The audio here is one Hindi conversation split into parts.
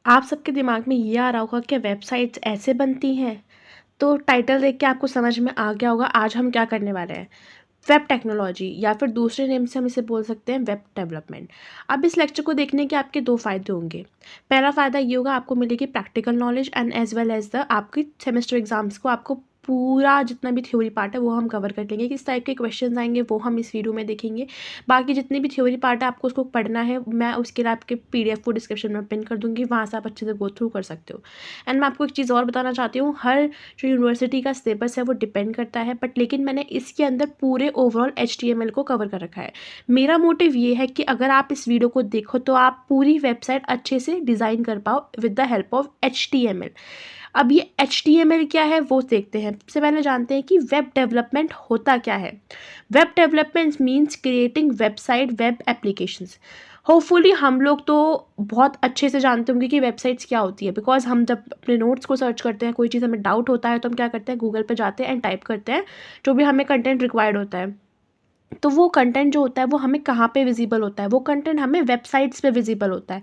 आप सबके दिमाग में ये आ रहा होगा कि वेबसाइट्स ऐसे बनती हैं। तो टाइटल देख के आपको समझ में आ गया होगा आज हम क्या करने वाले हैं। वेब टेक्नोलॉजी या फिर दूसरे नेम से हम इसे बोल सकते हैं वेब डेवलपमेंट। अब इस लेक्चर को देखने के आपके दो फ़ायदे होंगे। पहला फ़ायदा ये होगा, आपको मिलेगी practical knowledge and as well as the आपकी सेमेस्टर एग्जाम्स को आपको पूरा जितना भी थ्योरी पार्ट है वो हम कवर कर लेंगे। किस टाइप के क्वेश्चंस आएंगे वो हम इस वीडियो में देखेंगे। बाकी जितनी भी थ्योरी पार्ट है आपको उसको पढ़ना है, मैं उसके लिए आपके PDF को डिस्क्रिप्शन में पिन कर दूंगी, वहाँ से आप अच्छे से गो थ्रू कर सकते हो। एंड मैं आपको एक चीज़ और बताना चाहती हूँ, हर जो यूनिवर्सिटी का सिलेबस है वो डिपेंड करता है, बट लेकिन मैंने इसके अंदर पूरे ओवरऑल HTML को कवर कर रखा है। मेरा मोटिव ये है कि अगर आप इस वीडियो को देखो तो आप पूरी वेबसाइट अच्छे से डिज़ाइन कर पाओ with the help of HTML। अब ये HTML क्या है वो देखते हैं। सबसे पहले जानते हैं कि वेब डेवलपमेंट होता क्या है। Web development means creating website web applications. Hopefully हम लोग तो बहुत अच्छे से जानते होंगे कि वेबसाइट्स क्या होती है, बिकॉज हम जब अपने नोट्स को सर्च करते हैं, कोई चीज़ हमें डाउट होता है तो हम क्या करते हैं, गूगल पे जाते हैं एंड टाइप करते हैं जो भी हमें कंटेंट रिक्वायर्ड होता है। तो वो कंटेंट जो होता है वो हमें कहाँ पे विजिबल होता है, वो कंटेंट हमें वेबसाइट्स पे विजिबल होता है,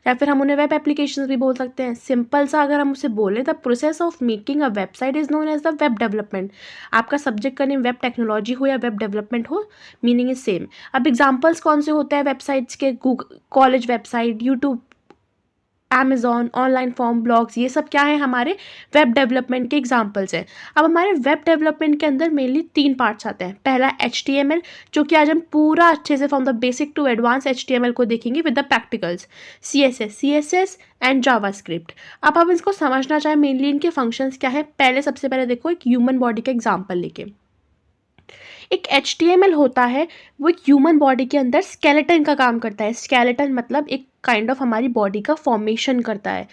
या फिर हम उन्हें वेब एप्लीकेशंस भी बोल सकते हैं। सिंपल सा अगर हम उसे बोलें, the process of making a website is known as the web development. आपका सब्जेक्ट का नेम वेब टेक्नोलॉजी हो या वेब डेवलपमेंट हो, मीनिंग इज सेम। अब एग्जाम्पल्स कौन से होते हैं वेबसाइट्स के? Google college website, YouTube, Amazon, online form, blogs, ये सब क्या है, हमारे वेब डेवलपमेंट के एग्जाम्पल्स हैं। अब हमारे वेब डेवलपमेंट के अंदर मेनली 3 पार्ट्स आते हैं। पहला HTML, जो कि आज हम पूरा अच्छे से from the basic to advance HTML को देखेंगे with the practicals. CSS and JavaScript. अब हम इसको समझना चाहें मेनली इनके फंक्शंस क्या है। पहले सबसे पहले देखो, एक ह्यूमन बॉडी का एग्जाम्पल लेके, एक HTML होता है, वो एक ह्यूमन बॉडी के अंदर स्केलेटन का काम करता है। स्केलेटन मतलब एक काइंड ऑफ हमारी बॉडी का फॉर्मेशन करता है।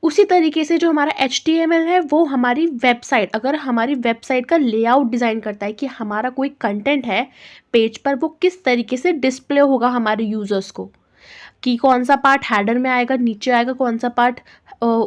उसी तरीके से जो हमारा HTML है वो हमारी वेबसाइट, अगर हमारी वेबसाइट का लेआउट डिज़ाइन करता है कि हमारा कोई कंटेंट है पेज पर, वो किस तरीके से डिस्प्ले होगा हमारे यूज़र्स को, कि कौन सा पार्ट हेडर में आएगा, नीचे आएगा, कौन सा पार्ट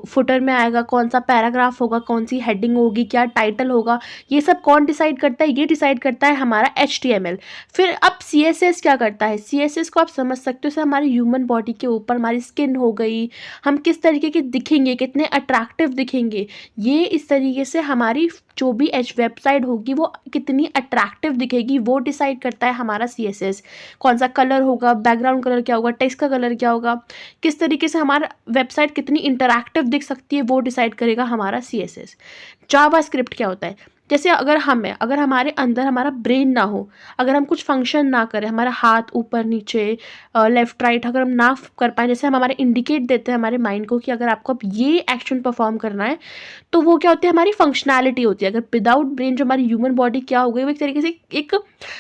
फुटर में आएगा, कौन सा पैराग्राफ होगा, कौन सी हेडिंग होगी, क्या टाइटल होगा, ये सब कौन डिसाइड करता है? ये डिसाइड करता है हमारा HTML। फिर अब CSS क्या करता है? CSS को आप समझ सकते हो, जैसे हमारी ह्यूमन बॉडी के ऊपर हमारी स्किन हो गई, हम किस तरीके के दिखेंगे, कितने अट्रैक्टिव दिखेंगे, ये इस तरीके से हमारी जो भी वेबसाइट होगी वो कितनी अट्रैक्टिव दिखेगी वो डिसाइड करता है हमारा CSS। कौन सा कलर होगा, बैकग्राउंड कलर क्या होगा, टेक्स्ट का कलर क्या होगा, किस तरीके से हमारा वेबसाइट कितनी इंटरैक्टिव दिख सकती है वो डिसाइड करेगा हमारा CSS। जावास्क्रिप्ट क्या होता है? जैसे अगर हमारे अंदर हमारा ब्रेन ना हो, अगर हम कुछ फंक्शन ना करें, हमारा हाथ ऊपर नीचे लेफ्ट राइट अगर हम ना कर पाएँ, जैसे हम हमारे इंडिकेट देते हैं हमारे माइंड को कि अगर आपको अब ये एक्शन परफॉर्म करना है, तो वो क्या होती है, हमारी फंक्शनैलिटी होती है। अगर विदाउट ब्रेन जो हमारी ह्यूमन बॉडी क्या हो गई, वो एक तरीके से एक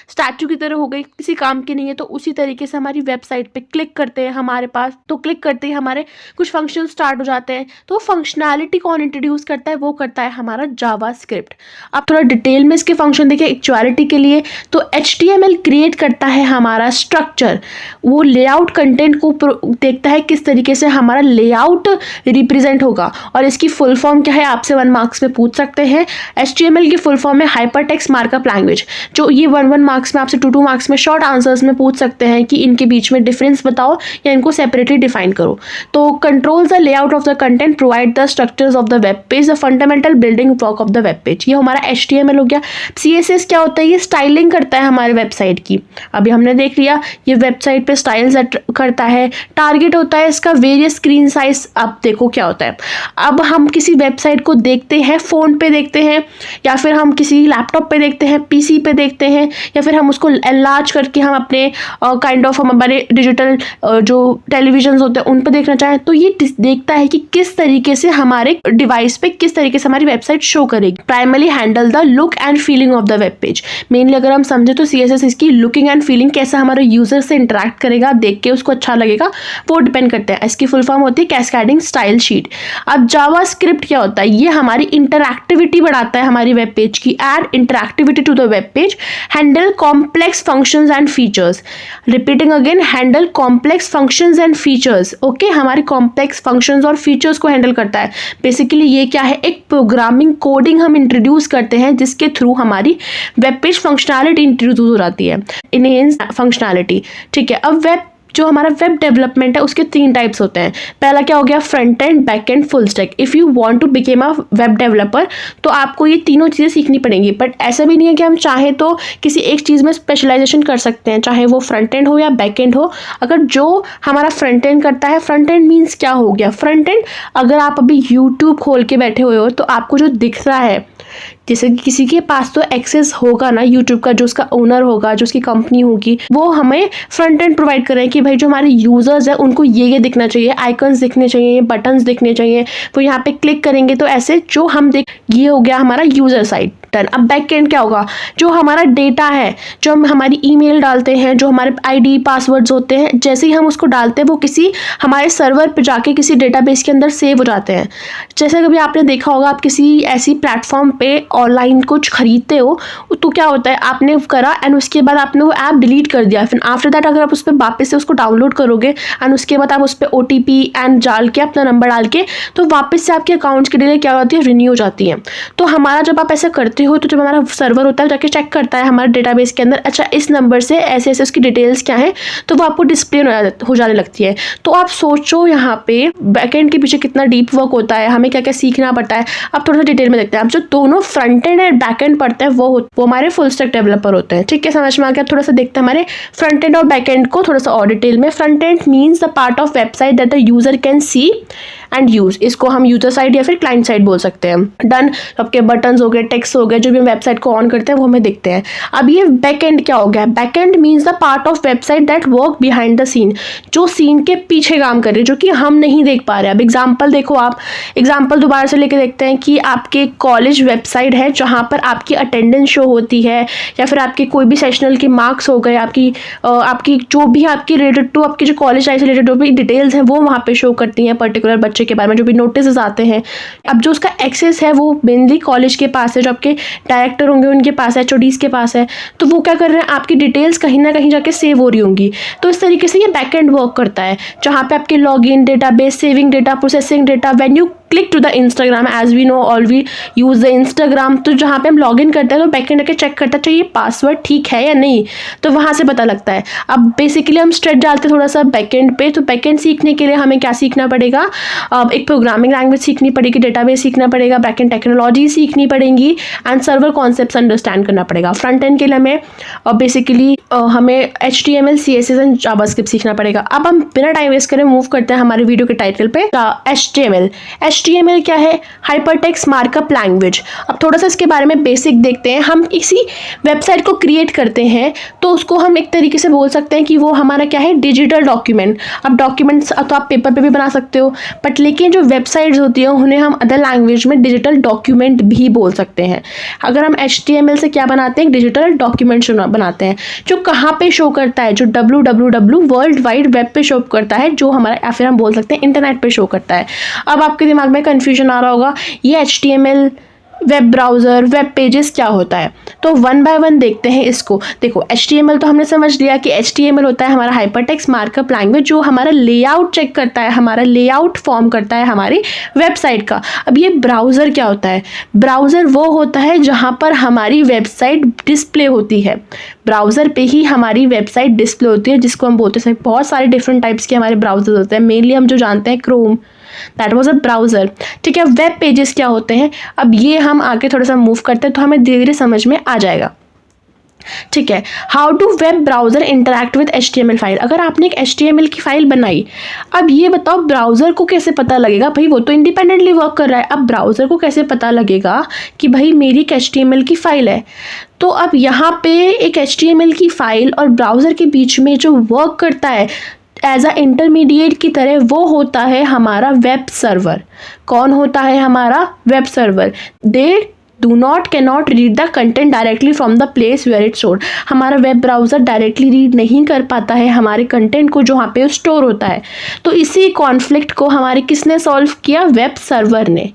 स्टैचू की तरह हो गई, किसी काम की नहीं है। तो उसी तरीके से हमारी वेबसाइट पे क्लिक करते हैं हमारे पास, तो क्लिक करते ही हमारे कुछ फंक्शन स्टार्ट हो जाते हैं। तो फंक्शनैलिटी कौन इंट्रोड्यूस करता है? वो करता है हमारा जावास्क्रिप्ट। आप थोड़ा डिटेल में इसके फंक्शन देखिए एक्चुअलिटी के लिए। तो HTML क्रिएट करता है हमारा स्ट्रक्चर, वो लेआउट कंटेंट को देखता है किस तरीके से हमारा लेआउट रिप्रेजेंट होगा। और इसकी फुल फॉर्म क्या है, आपसे 1 मार्क्स में पूछ सकते हैं। HTML की फुल फॉर्म है हाइपरटेक्स्ट मार्कअप लैंग्वेज, जो ये 1 मार्क्स में आपसे 2 मार्क्स में शॉर्ट आंसर्स में पूछ सकते हैं कि इनके बीच में डिफरेंस बताओ या इनको सेपरेटली डिफाइन करो। तो control the layout of the content, provide the structures of the web page, the fundamental building block of the web page. ये हमारा HTML हो गया। CSS क्या होता है? ये स्टाइलिंग करता है हमारे वेबसाइट की। अभी हमने देख लिया, ये वेबसाइट पे स्टाइल सेट करता है। टारगेट होता है इसका वेरियस स्क्रीन साइज। अब देखो क्या होता है, अब हम किसी वेबसाइट को देखते हैं, फ़ोन पे देखते हैं, या फिर हम किसी लैपटॉप पे देखते हैं, PC पे देखते हैं, या फिर हम उसको एनलार्ज करके हम अपने काइंड ऑफ हम हमारे डिजिटल जो टेलीविजन होते हैं उन पर देखना चाहें, तो ये देखता है कि किस तरीके से हमारे डिवाइस पे किस तरीके से हमारी वेबसाइट शो करेगी। Primary handle the look and feeling of the web page. Mainly अगर हम समझे तो CSS इसकी लुकिंग एंड फीलिंग, कैसा हमारे यूजर से इंटरेक्ट करेगा, देख के उसको अच्छा लगेगा, वो डिपेंड करते हैं। इसकी फुल फॉर्म होती है कैस्केडिंग स्टाइल शीट। अब जावास्क्रिप्ट क्या होता है? ये हमारी इंटरैक्टिविटी बढ़ाता है हमारी वेब पेज की। Add interactivity to the web page, handle complex functions and features. Repeating again, handle complex functions and features. Okay, हमारे कॉम्प्लेक्स फंक्शंस और फीचर्स को हैंडल करता है। बेसिकली ये क्या है, एक प्रोग्रामिंग कोडिंग हम इंट्रोड्यूस करते हैं जिसके थ्रू हमारी वेब पेज फंक्शनैलिटी इंट्रोड्यूस हो जाती है, इनहेंस फंक्शनैलिटी। ठीक है, अब वेब जो हमारा वेब डेवलपमेंट है उसके 3 टाइप्स होते हैं। पहला क्या हो गया, front end, back end, full stack. If you want to become a web developer तो आपको ये तीनों चीज़ें सीखनी पड़ेंगी। बट ऐसा भी नहीं है कि हम चाहे तो किसी एक चीज़ में स्पेशलाइजेशन कर सकते हैं, चाहे वो फ्रंट एंड हो या बैक एंड हो। अगर जो हमारा फ्रंट एंड करता है, फ्रंट एंड मीन्स क्या हो गया, फ्रंट एंड अगर आप अभी यूट्यूब खोल के बैठे हुए हो तो आपको जो दिख रहा है, जैसे कि किसी के पास तो एक्सेस होगा ना यूट्यूब का, जो उसका ओनर होगा, जो उसकी कंपनी होगी, वो हमें फ्रंट एंड प्रोवाइड करें कि भाई जो हमारे यूजर्स हैं उनको ये दिखना चाहिए, आइकन्स दिखने चाहिए, बटन्स दिखने चाहिए, वो यहाँ पे क्लिक करेंगे तो ऐसे जो हम देख, ये हो गया हमारा यूजर साइड डन। अब बैक एंड क्या होगा, जो हमारा डेटा है, जो हम हमारी ईमेल डालते हैं, जो हमारे आईडी पासवर्ड्स होते हैं, जैसे ही हम उसको डालते हैं वो किसी हमारे सर्वर पे जाके किसी डेटाबेस के अंदर सेव हो जाते हैं। जैसे कभी आपने देखा होगा, आप किसी ऐसी प्लेटफॉर्म पे ऑनलाइन कुछ खरीदते हो तो क्या होता है, आपने करा एंड उसके बाद आपने वो ऐप डिलीट कर दिया, फिर आफ्टर दैट अगर आप उस पर वापस से उसको डाउनलोड करोगे एंड उसके बाद आप उस पर OTP एंड डाल के अपना नंबर डाल के तो वापस से आपके अकाउंट्स की डिटेल क्या होती है, रिन्यू हो जाती है। तो हमारा जब आप ऐसा करते हो तो जब हमारा सर्वर होता है जाके चेक करता है हमारे डेटाबेस के अंदर, अच्छा इस नंबर से ऐसे ऐसे उसकी डिटेल्स क्या है, तो वो आपको डिस्प्ले हो जाने लगती है। तो आप सोचो यहाँ पे बैकएंड के पीछे कितना डीप वर्क होता है, हमें क्या क्या सीखना पड़ता है। अब थोड़ा सा डिटेल में देखते हैं। अब जो दोनों front end and back and पढ़ते हैं वो हमारे फुल स्टैक डेवलपर होते हैं। ठीक है, समझ में आ गया। थोड़ा सा देखते हैं हमारे फ्रंट एंड और बैक एंड को थोड़ा सा और डिटेल में। Front end means the part of website that the user can see and use. इसको हम यूजर साइड या फिर क्लाइंट साइड बोल सकते हैं। डन। आपके बटन्स हो गए, टेक्स्ट हो गए, जो भी हम वेबसाइट को ऑन करते हैं वो हमें दिखते हैं। अब ये बैक एंड क्या हो गया, back end means the part of website that work behind the scene, जो सीन के पीछे काम कर रहे हैं, जो कि हम नहीं देख पा रहे हैं। अब एग्जाम्पल देखो, आप एग्जाम्पल दोबारा से लेके देखते हैं कि आपके कॉलेज वेबसाइट है जहाँ पर आपकी अटेंडेंस शो होती है, या फिर आपके कोई भी सेशनल के मार्क्स हो गए, आपकी जो भी आपकी रिलेटेड टू आपकी जो कॉलेज लाइफ से रिलेटेड जो भी डिटेल्स हैं वो वहाँ पे शो करती हैं, पर्टिकुलर बच्चे के बारे में जो भी नोटिस आते हैं। अब जो उसका एक्सेस है वो मेनली कॉलेज के पास है, जो आपके डायरेक्टर होंगे उनके पास है, HODs के पास है। तो वो क्या कर रहे हैं, आपकी डिटेल्स कहीं ना कहीं जाके सेव हो रही होंगी। तो इस तरीके से ये बैकएंड वर्क करता है, जहाँ पे आपके login, database, saving data, processing data, when you click to the Instagram, as we know all we use the Instagram, तो जहाँ पे हम लॉगिन करते हैं तो बैकएंड आके चेक करता है चाहिए पासवर्ड ठीक है या नहीं, तो वहाँ से पता लगता है। अब बेसिकली हम स्ट्रेस डालते हैं थोड़ा सा बैकएंड पे। तो बैकएंड सीखने के लिए हमें क्या सीखना पड़ेगा, एक प्रोग्रामिंग लैंग्वेज सीखनी पड़ेगी, डेटाबेस सीखना पड़ेगा, बैकएंड टेक्नोलॉजी सीखनी पड़ेगी एंड सर्वर कॉन्सेप्ट्स अंडरस्टैंड करना पड़ेगा। फ्रंट एंड के लिए हमें बेसिकली हमें HTML, CSS एंड जावास्क्रिप्ट सीखना पड़ेगा। अब हम बिना टाइम वेस्ट करें मूव करते हैं हमारे वीडियो के टाइटल पे। HTML क्या है, हाइपरटेक्स्ट मार्कअप लैंग्वेज। अब थोड़ा सा इसके बारे में बेसिक देखते हैं। हम किसी वेबसाइट को क्रिएट करते हैं तो उसको हम एक तरीके से बोल सकते हैं कि वो हमारा क्या है, डिजिटल डॉक्यूमेंट। अब डॉक्यूमेंट्स तो आप पेपर पे भी बना सकते हो, बट लेकिन जो वेबसाइट्स होती है उन्हें हम अदर लैंग्वेज में डिजिटल डॉक्यूमेंट भी बोल सकते हैं। अगर हम HTML से क्या बनाते हैं, डिजिटल डॉक्यूमेंट बनाते हैं, जो कहाँ पे शो करता है, जो www वर्ल्ड वाइड वेब पे शो करता है, जो हमारा, या फिर हम बोल सकते हैं इंटरनेट पे शो करता है। अब आपके दिमाग में कन्फ्यूजन आ रहा होगा, ये HTML, web browser, web pages क्या होता है। तो वन बाय वन देखते हैं इसको। देखो HTML तो हमने समझ लिया कि HTML होता है हमारा हाइपरटेक्स्ट मार्कअप लैंग्वेज, जो हमारा लेआउट चेक करता है, हमारा लेआउट फॉर्म करता है हमारी वेबसाइट का। अब ये ब्राउज़र क्या होता है, ब्राउज़र वो होता है जहाँ पर हमारी वेबसाइट डिस्प्ले होती है। ब्राउज़र पे ही हमारी वेबसाइट डिस्प्ले होती है, जिसको हम बोलते हैं, बहुत सारे डिफरेंट टाइप्स के हमारे ब्राउज़र होते हैं। मेनली हम जो जानते हैं Chrome, that was a browser. ठीक है, वेब पेजेस क्या होते हैं, अब ये हम आगे थोड़ा सा मूव करते हैं तो हमें धीरे धीरे समझ में आ जाएगा। ठीक है, how do web browser interact with HTML file. अगर आपने एक HTML की फाइल बनाई, अब ये बताओ ब्राउज़र को कैसे पता लगेगा, भाई वो तो इंडिपेंडेंटली वर्क कर रहा है, अब ब्राउज़र को कैसे पता लगेगा कि भाई मेरी एक HTML की फ़ाइल है। तो अब यहाँ पे एक HTML की फ़ाइल और ब्राउज़र के बीच में जो वर्क करता है एज अ इंटरमीडिएट की तरह, वो होता है हमारा वेब सर्वर। कौन होता है हमारा web server, they cannot read the content directly from the place where it stored. हमारा वेब ब्राउज़र डायरेक्टली रीड नहीं कर पाता है हमारे कंटेंट को जो वहाँ पे स्टोर होता है। तो इसी कॉन्फ्लिक्ट को हमारे किसने सॉल्व किया, वेब सर्वर ने।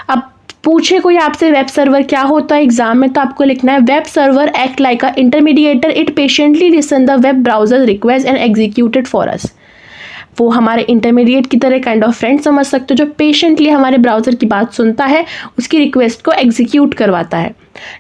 अब पूछे कोई आपसे वेब सर्वर क्या होता है एग्जाम में, तो आपको लिखना है web server act like a intermediator, it patiently listen the web browser request and executed for us. वो हमारे इंटरमीडिएट की तरह काइंड ऑफ फ्रेंड समझ सकते हो, जो पेशेंटली हमारे ब्राउज़र की बात सुनता है, उसकी रिक्वेस्ट को एग्जीक्यूट करवाता है।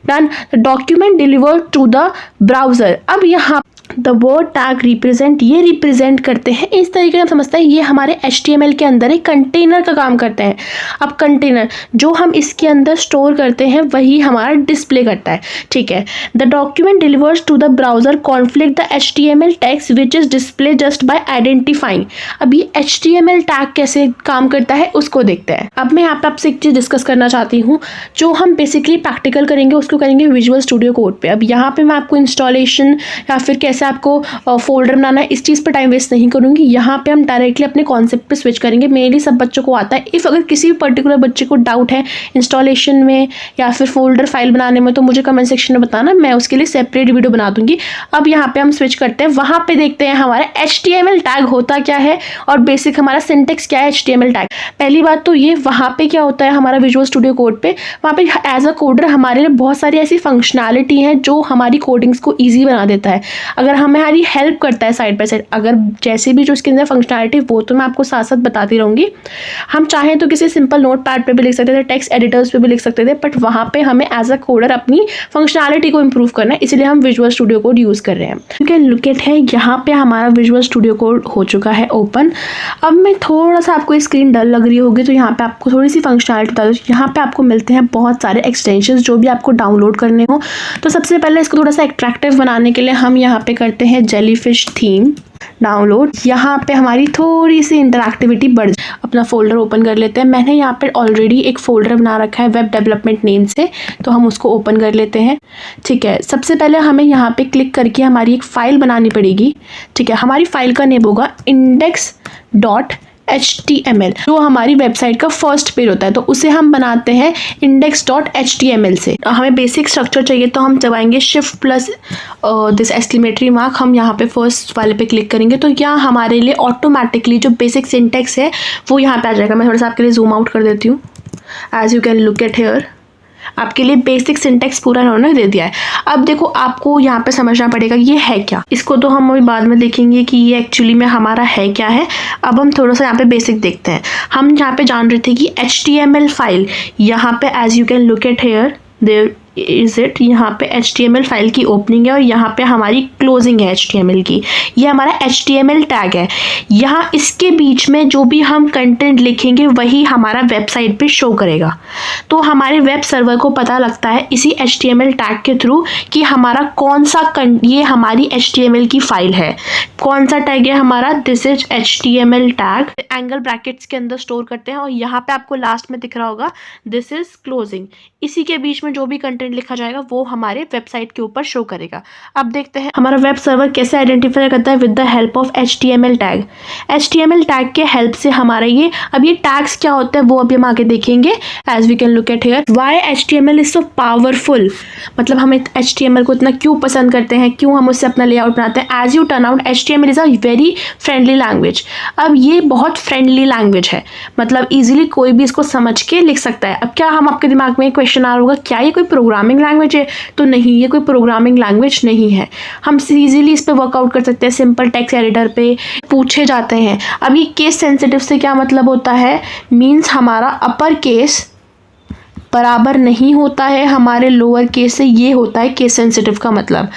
Done. The document delivered to the browser. अब यहाँ द वर्ड टैग रिप्रेजेंट, ये रिप्रेजेंट करते हैं, इस तरीके से हम समझते हैं ये हमारे HTML के अंदर एक कंटेनर का काम करते हैं। अब कंटेनर जो हम इसके अंदर स्टोर करते हैं वही हमारा डिस्प्ले करता है, ठीक है। The document delivers to the browser conflict the HTML tags which is display just by identifying. अब ये HTML टैग कैसे काम करता है उसको देखते हैं। अब मैं यहाँ पे आपसे एक चीज़ डिस्कस करना चाहती हूँ, जो हम बेसिकली प्रैक्टिकल करेंगे उसको करेंगे विजुअल स्टूडियो कोड पे। अब यहाँ पे मैं आपको इंस्टॉलेशन या फिर कैसे आपको फोल्डर बनाना है इस चीज़ पर टाइम वेस्ट नहीं करूँगी। यहाँ पे हम डायरेक्टली अपने कॉन्सेप्ट पे स्विच करेंगे। मेनली सब बच्चों को आता है। इफ़ अगर किसी भी पर्टिकुलर बच्चे को डाउट है इंस्टॉलेशन में या फिर फोल्डर फाइल बनाने में तो मुझे कमेंट सेक्शन में बताना, मैं उसके लिए सेपरेट वीडियो बना दूंगी। अब यहाँ पे हम स्विच करते हैं, वहाँ पे देखते हैं हमारा HTML टैग होता क्या है और बेसिक हमारा सिंटेक्स क्या है HTML टैग। पहली बात तो ये, वहाँ पे क्या होता है हमारा विजुअल स्टूडियो कोड पे, वहाँ पे एज अ कोडर हमारे लिए बहुत सारी ऐसी फंक्शनैलिटी हैं जो हमारी कोडिंग्स को ईजी बना देता है, अगर हमारी हेल्प करता है साइड बाय साइड। अगर जैसे भी जो इसके अंदर फंक्शनैलिटी वो तो मैं आपको साथ साथ बताती रहूँगी। हम चाहें तो किसी सिंपल नोट पैड पर भी लिख सकते थे, टेक्स्ट एडिटर्स पे भी लिख सकते थे, बट वहाँ पे हमें एज अ कोडर अपनी फंक्शनैलिटी को इम्प्रूव करना है, इसलिए हम विजुअल स्टूडियो कोड यूज़ कर रहे हैं। क्योंकि लुक एट है, यहाँ पे हमारा विजुअल स्टूडियो कोड हो चुका है ओपन। अब मैं थोड़ा सा, आपको स्क्रीन डल लग रही होगी तो यहाँ पे आपको थोड़ी सी फंक्शनैलिटी बता दूँ। यहाँ पे आपको मिलते हैं बहुत सारे एक्सटेंशंस जो भी आपको डाउनलोड करने हो। तो सबसे पहले इसको थोड़ा सा अट्रैक्टिव बनाने के लिए हम यहाँ पे करते हैं जेलीफिश थीम डाउनलोड। यहाँ पे हमारी थोड़ी सी इंटरैक्टिविटी बढ़, अपना फोल्डर ओपन कर लेते हैं। मैंने यहाँ पे ऑलरेडी एक फोल्डर बना रखा है वेब डेवलपमेंट नेम से, तो हम उसको ओपन कर लेते हैं, ठीक है। सबसे पहले हमें यहाँ पे क्लिक करके हमारी एक फ़ाइल बनानी पड़ेगी, ठीक है। हमारी फाइल का नेम होगा index.html, जो हमारी वेबसाइट का फर्स्ट पेज होता है, तो उसे हम बनाते हैं index.html से। हमें बेसिक स्ट्रक्चर चाहिए तो हम दबाएंगे shift plus this exclamatory mark, हम यहाँ पे फर्स्ट वाले पे क्लिक करेंगे तो यहाँ हमारे लिए ऑटोमेटिकली जो बेसिक सिंटेक्स है वो यहाँ पे आ जाएगा। मैं थोड़ा सा आपके लिए जूम आउट कर देती हूँ। As you can look at here, आपके लिए बेसिक सिंटेक्स पूरा इन्होंने दे दिया है। अब देखो आपको यहाँ पे समझना पड़ेगा ये है क्या, इसको तो हम अभी बाद में देखेंगे कि ये एक्चुअली में हमारा है क्या है। अब हम थोड़ा सा यहाँ पे बेसिक देखते हैं। हम यहाँ पे जान रहे थे कि HTML फाइल, यहाँ पे as you can look at here there is it, यहाँ पे HTML फाइल की ओपनिंग है और यहाँ पे हमारी क्लोजिंग है HTML की। ये हमारा HTML टैग है। यहाँ इसके बीच में जो भी हम कंटेंट लिखेंगे वही हमारा वेबसाइट पे शो करेगा। तो हमारे वेब सर्वर को पता लगता है इसी HTML टैग के थ्रू कि हमारा कौन सा ये हमारी HTML की फाइल है। कौन सा टैग है हमारा, this is HTML tag, angle brackets के अंदर स्टोर करते हैं और यहाँ पे आपको लास्ट में दिख रहा होगा दिस इज क्लोजिंग। इसी के बीच में जो भी कंटेंट लिखा जाएगा वो हमारे वेबसाइट के ऊपर शो करेगा। अब देखते हैं हमारा वेब सर्वर कैसे आइडेंटिफाई करता है with the help of HTML tag. HTML tag के हेल्प से हमारा ये, अब ये टैग्स क्या होते हैं वो अभी हम आगे देखेंगे। As we can look at here, why HTML is so powerful, मतलब हम HTML को इतना क्यों पसंद करते हैं, क्यों हम उससे अपना लेआउट बनाते हैं। As you turn out HTML is a very friendly language. अब ये बहुत फ्रेंडली लैंग्वेज है, मतलब इजीली कोई भी इसको समझ के लिख सकता है। अब क्या हम आपके दिमाग में क्वेश्चन आ रहा होगा क्या ये कोई प्रोग्रामिंग लैंग्वेज है, तो नहीं, ये कोई प्रोग्रामिंग लैंग्वेज नहीं है। हम इजीली इस पे वर्कआउट कर सकते हैं सिंपल टेक्स्ट एडिटर पे। पूछे जाते हैं अब ये केस सेंसिटिव से क्या मतलब होता है, मीन्स हमारा अपर केस बराबर नहीं होता है हमारे लोअर केस से, ये होता है केस सेंसिटिव का मतलब।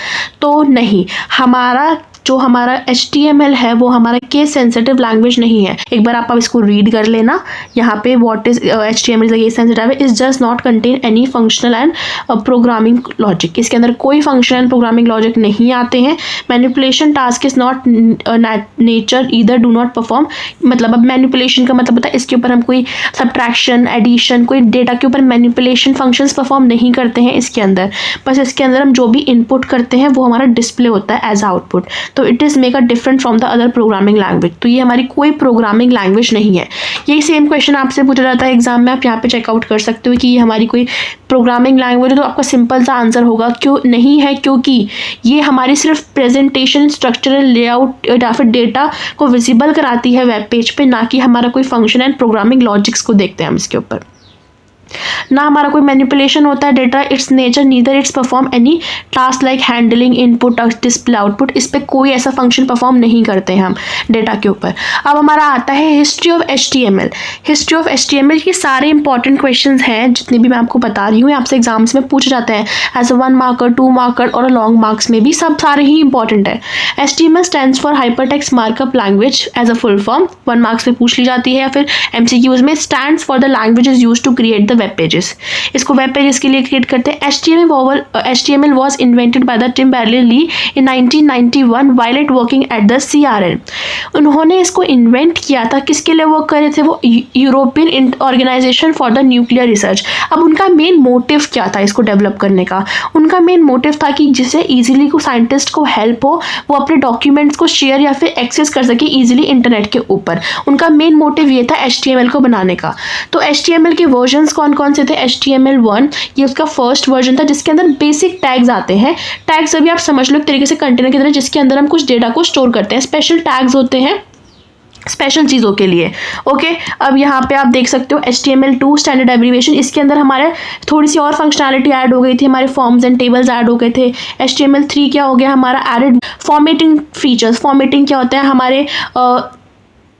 तो नहीं, हमारा जो हमारा HTML है वो हमारा केस सेंसिटिव लैंग्वेज नहीं है। एक बार आप इसको रीड कर लेना। यहाँ पे what is HTML is case sensitive is just not contain any functional and programming logic. इसके अंदर कोई फंक्शनल एंड प्रोग्रामिंग लॉजिक नहीं आते हैं। Manipulation task is not nature either do not perform, मतलब अब मैनिपुलेशन का मतलब होता है इसके ऊपर हम कोई सब्ट्रैक्शन, एडिशन, कोई डेटा के ऊपर मैनिपुलेशन फंक्शंस परफॉर्म नहीं करते हैं इसके अंदर। बस इसके अंदर हम जो भी इनपुट करते हैं वो हमारा डिस्प्ले होता है एज आउटपुट। तो it is make a different from the other programming language. तो ये हमारी कोई प्रोग्रामिंग लैंग्वेज नहीं है। यही सेम क्वेश्चन आपसे पूछा जाता है एग्जाम में, आप यहाँ पे चेकआउट कर सकते हो कि ये हमारी कोई प्रोग्रामिंग लैंग्वेज है, तो आपका सिंपल सा आंसर होगा क्यों नहीं है, क्योंकि ये हमारी सिर्फ प्रेजेंटेशन, स्ट्रक्चरल लेआउट या फिर डेटा को विजिबल कराती है वेब पेज पे, ना कि हमारा कोई फंक्शन एंड प्रोग्रामिंग लॉजिक्स को देखते हैं हम इसके ऊपर। ना हमारा कोई मैनिपुलेशन होता है data, it's nature neither it's perform any task like handling input और डिस्प्ले आउटपुट। इस पर कोई ऐसा फंक्शन परफॉर्म नहीं करते हैं हम डेटा के ऊपर। अब हमारा आता है history of HTML। History of HTML के सारे इंपॉर्टेंट क्वेश्चन हैं जितने भी मैं आपको बता रही हूँ, आपसे एग्जाम्स में पूछे जाते हैं एज अ 1 मार्कर, 2 मार्कर और लॉन्ग मार्क्स में भी, सब सारे ही इंपॉर्टेंट है। HTML stands for hypertext markup language as a full form, 1 marks में पूछ ली जाती है, या फिर MCQs में stands for the language is use to create the web pages. इसको वेब पेजेस के लिए क्रिएट करते हैं। HTML was invented by the Tim Berners-Lee in 1991 while it working at the CRN। उन्होंने इसको इन्वेंट किया था, किसके लिए वर्क कर रहे थे वो? European organization for the nuclear research. अब उनका मेन मोटिव क्या था इसको डेवलप करने का? उनका मेन मोटिव था कि जिससे ईजिली को साइंटिस्ट को हेल्प हो, वो अपने डॉक्यूमेंट्स को शेयर या फिर एक्सेस कर सके ईजिली इंटरनेट के ऊपर। उनका मेन मोटिव ये था HTML को बनाने का। तो HTML के वर्जन्स कौन कौन से थे? HTML1 ये उसका फर्स्ट वर्जन था जिसके अंदर बेसिक टैग्स आते हैं। टैग्स अभी आप समझ लो एक तरीके से कंटेनर की तरह, जिसके अंदर हम कुछ डेटा को स्टोर करते हैं। स्पेशल टैग्स होते हैं स्पेशल चीज़ों के लिए। ओके, अब यहाँ पे आप देख सकते हो HTML2 स्टैंडर्ड एब्रीविएशन। इसके अंदर हमारे थोड़ी सी और फंक्शनैलिटी ऐड हो गई थी, हमारे फॉर्म्स एंड टेबल्स ऐड हो गए थे। HTML3 क्या हो गया हमारा? Added formatting features. फॉर्मेटिंग क्या होता है? हमारे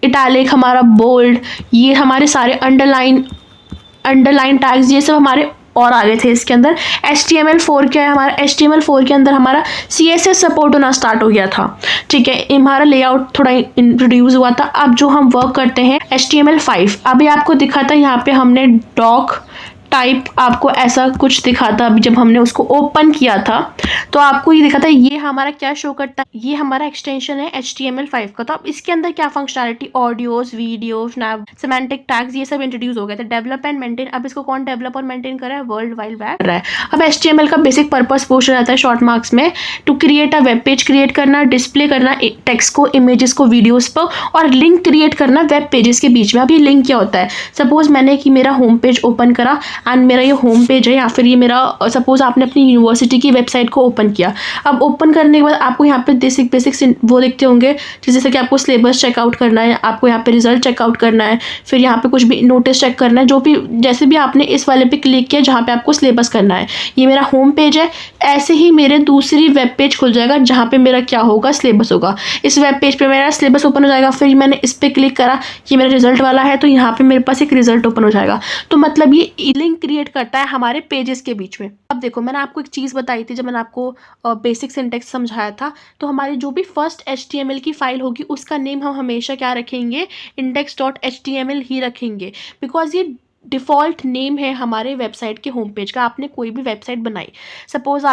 इटैलिक, हमारा बोल्ड, ये हमारे सारे अंडरलाइन टैग्स, ये सब हमारे और आगे थे इसके अंदर। HTML4 क्या है हमारा? HTML4 के अंदर हमारा CSS सपोर्ट होना स्टार्ट हो गया था। ठीक है, हमारा लेआउट थोड़ा इंट्रोड्यूस हुआ था। अब जो हम वर्क करते हैं HTML5, अभी आपको दिखा था यहाँ पे हमने डॉक टाइप, आपको ऐसा कुछ दिखा था। अभी जब हमने उसको ओपन किया था तो आपको ये दिखा था, ये हमारा क्या शो करता है? ये हमारा एक्सटेंशन है HTML5 का। तो अब इसके अंदर क्या functionality? Audios, videos, semantic tags, ये सब इंट्रोड्यूस हो गए थे। डेवलप एंड मेंटेन, अब इसको कौन डेवलप और मेंटेन कर रहा है? वर्ल्ड वाइड वेब कर रहा है। अब HTML का बेसिक पर्पस पूछा जाता है शॉर्ट मार्क्स में, to create a web page, create करना, डिस्प्ले करना टेक्स्ट को, इमेजेस को, वीडियोज पर, और लिंक क्रिएट करना वेब पेजेस के बीच में। अब ये लिंक क्या होता है? सपोज मैंने कि मेरा होम पेज ओपन करा एंड मेरा ये होम पेज है, या फिर ये मेरा सपोज आपने अपनी यूनिवर्सिटी की वेबसाइट को ओपन किया। अब ओपन करने के बाद आपको यहाँ पे बेसिक वो देखते होंगे, जैसे कि आपको सिलेबस चेकआउट करना है, आपको यहाँ पे रिजल्ट चेकआउट करना है, फिर यहाँ पे कुछ भी नोटिस चेक करना है, जो भी जैसे भी आपने इस वाले पे क्लिक किया जहाँ पे आपको सिलेबस करना है। ये मेरा होम पेज है। ऐसे ही मेरे दूसरी वेब पेज खुल जाएगा जहाँ पे मेरा क्या होगा? सिलेबस होगा। इस वेब पेज पे मेरा सिलेबस ओपन हो जाएगा। फिर मैंने इस पर क्लिक करा, ये मेरा रिजल्ट वाला है, तो यहाँ पे मेरे पास एक रिजल्ट ओपन हो जाएगा। तो मतलब ये लिंक क्रिएट करता है हमारे पेजेस के बीच में। अब देखो, मैंने आपको एक चीज़ बताई थी जब मैंने आपको बेसिक सिंटेक्स समझाया था। तो हमारी जो भी फर्स्ट HTML की फाइल होगी उसका नेम हम हमेशा क्या रखेंगे? index.html ही रखेंगे, बिकॉज ये डिफ़ॉल्ट नेम है हमारे वेबसाइट के होम पेज का। आपने कोई भी वेबसाइट बनाई, सपोज़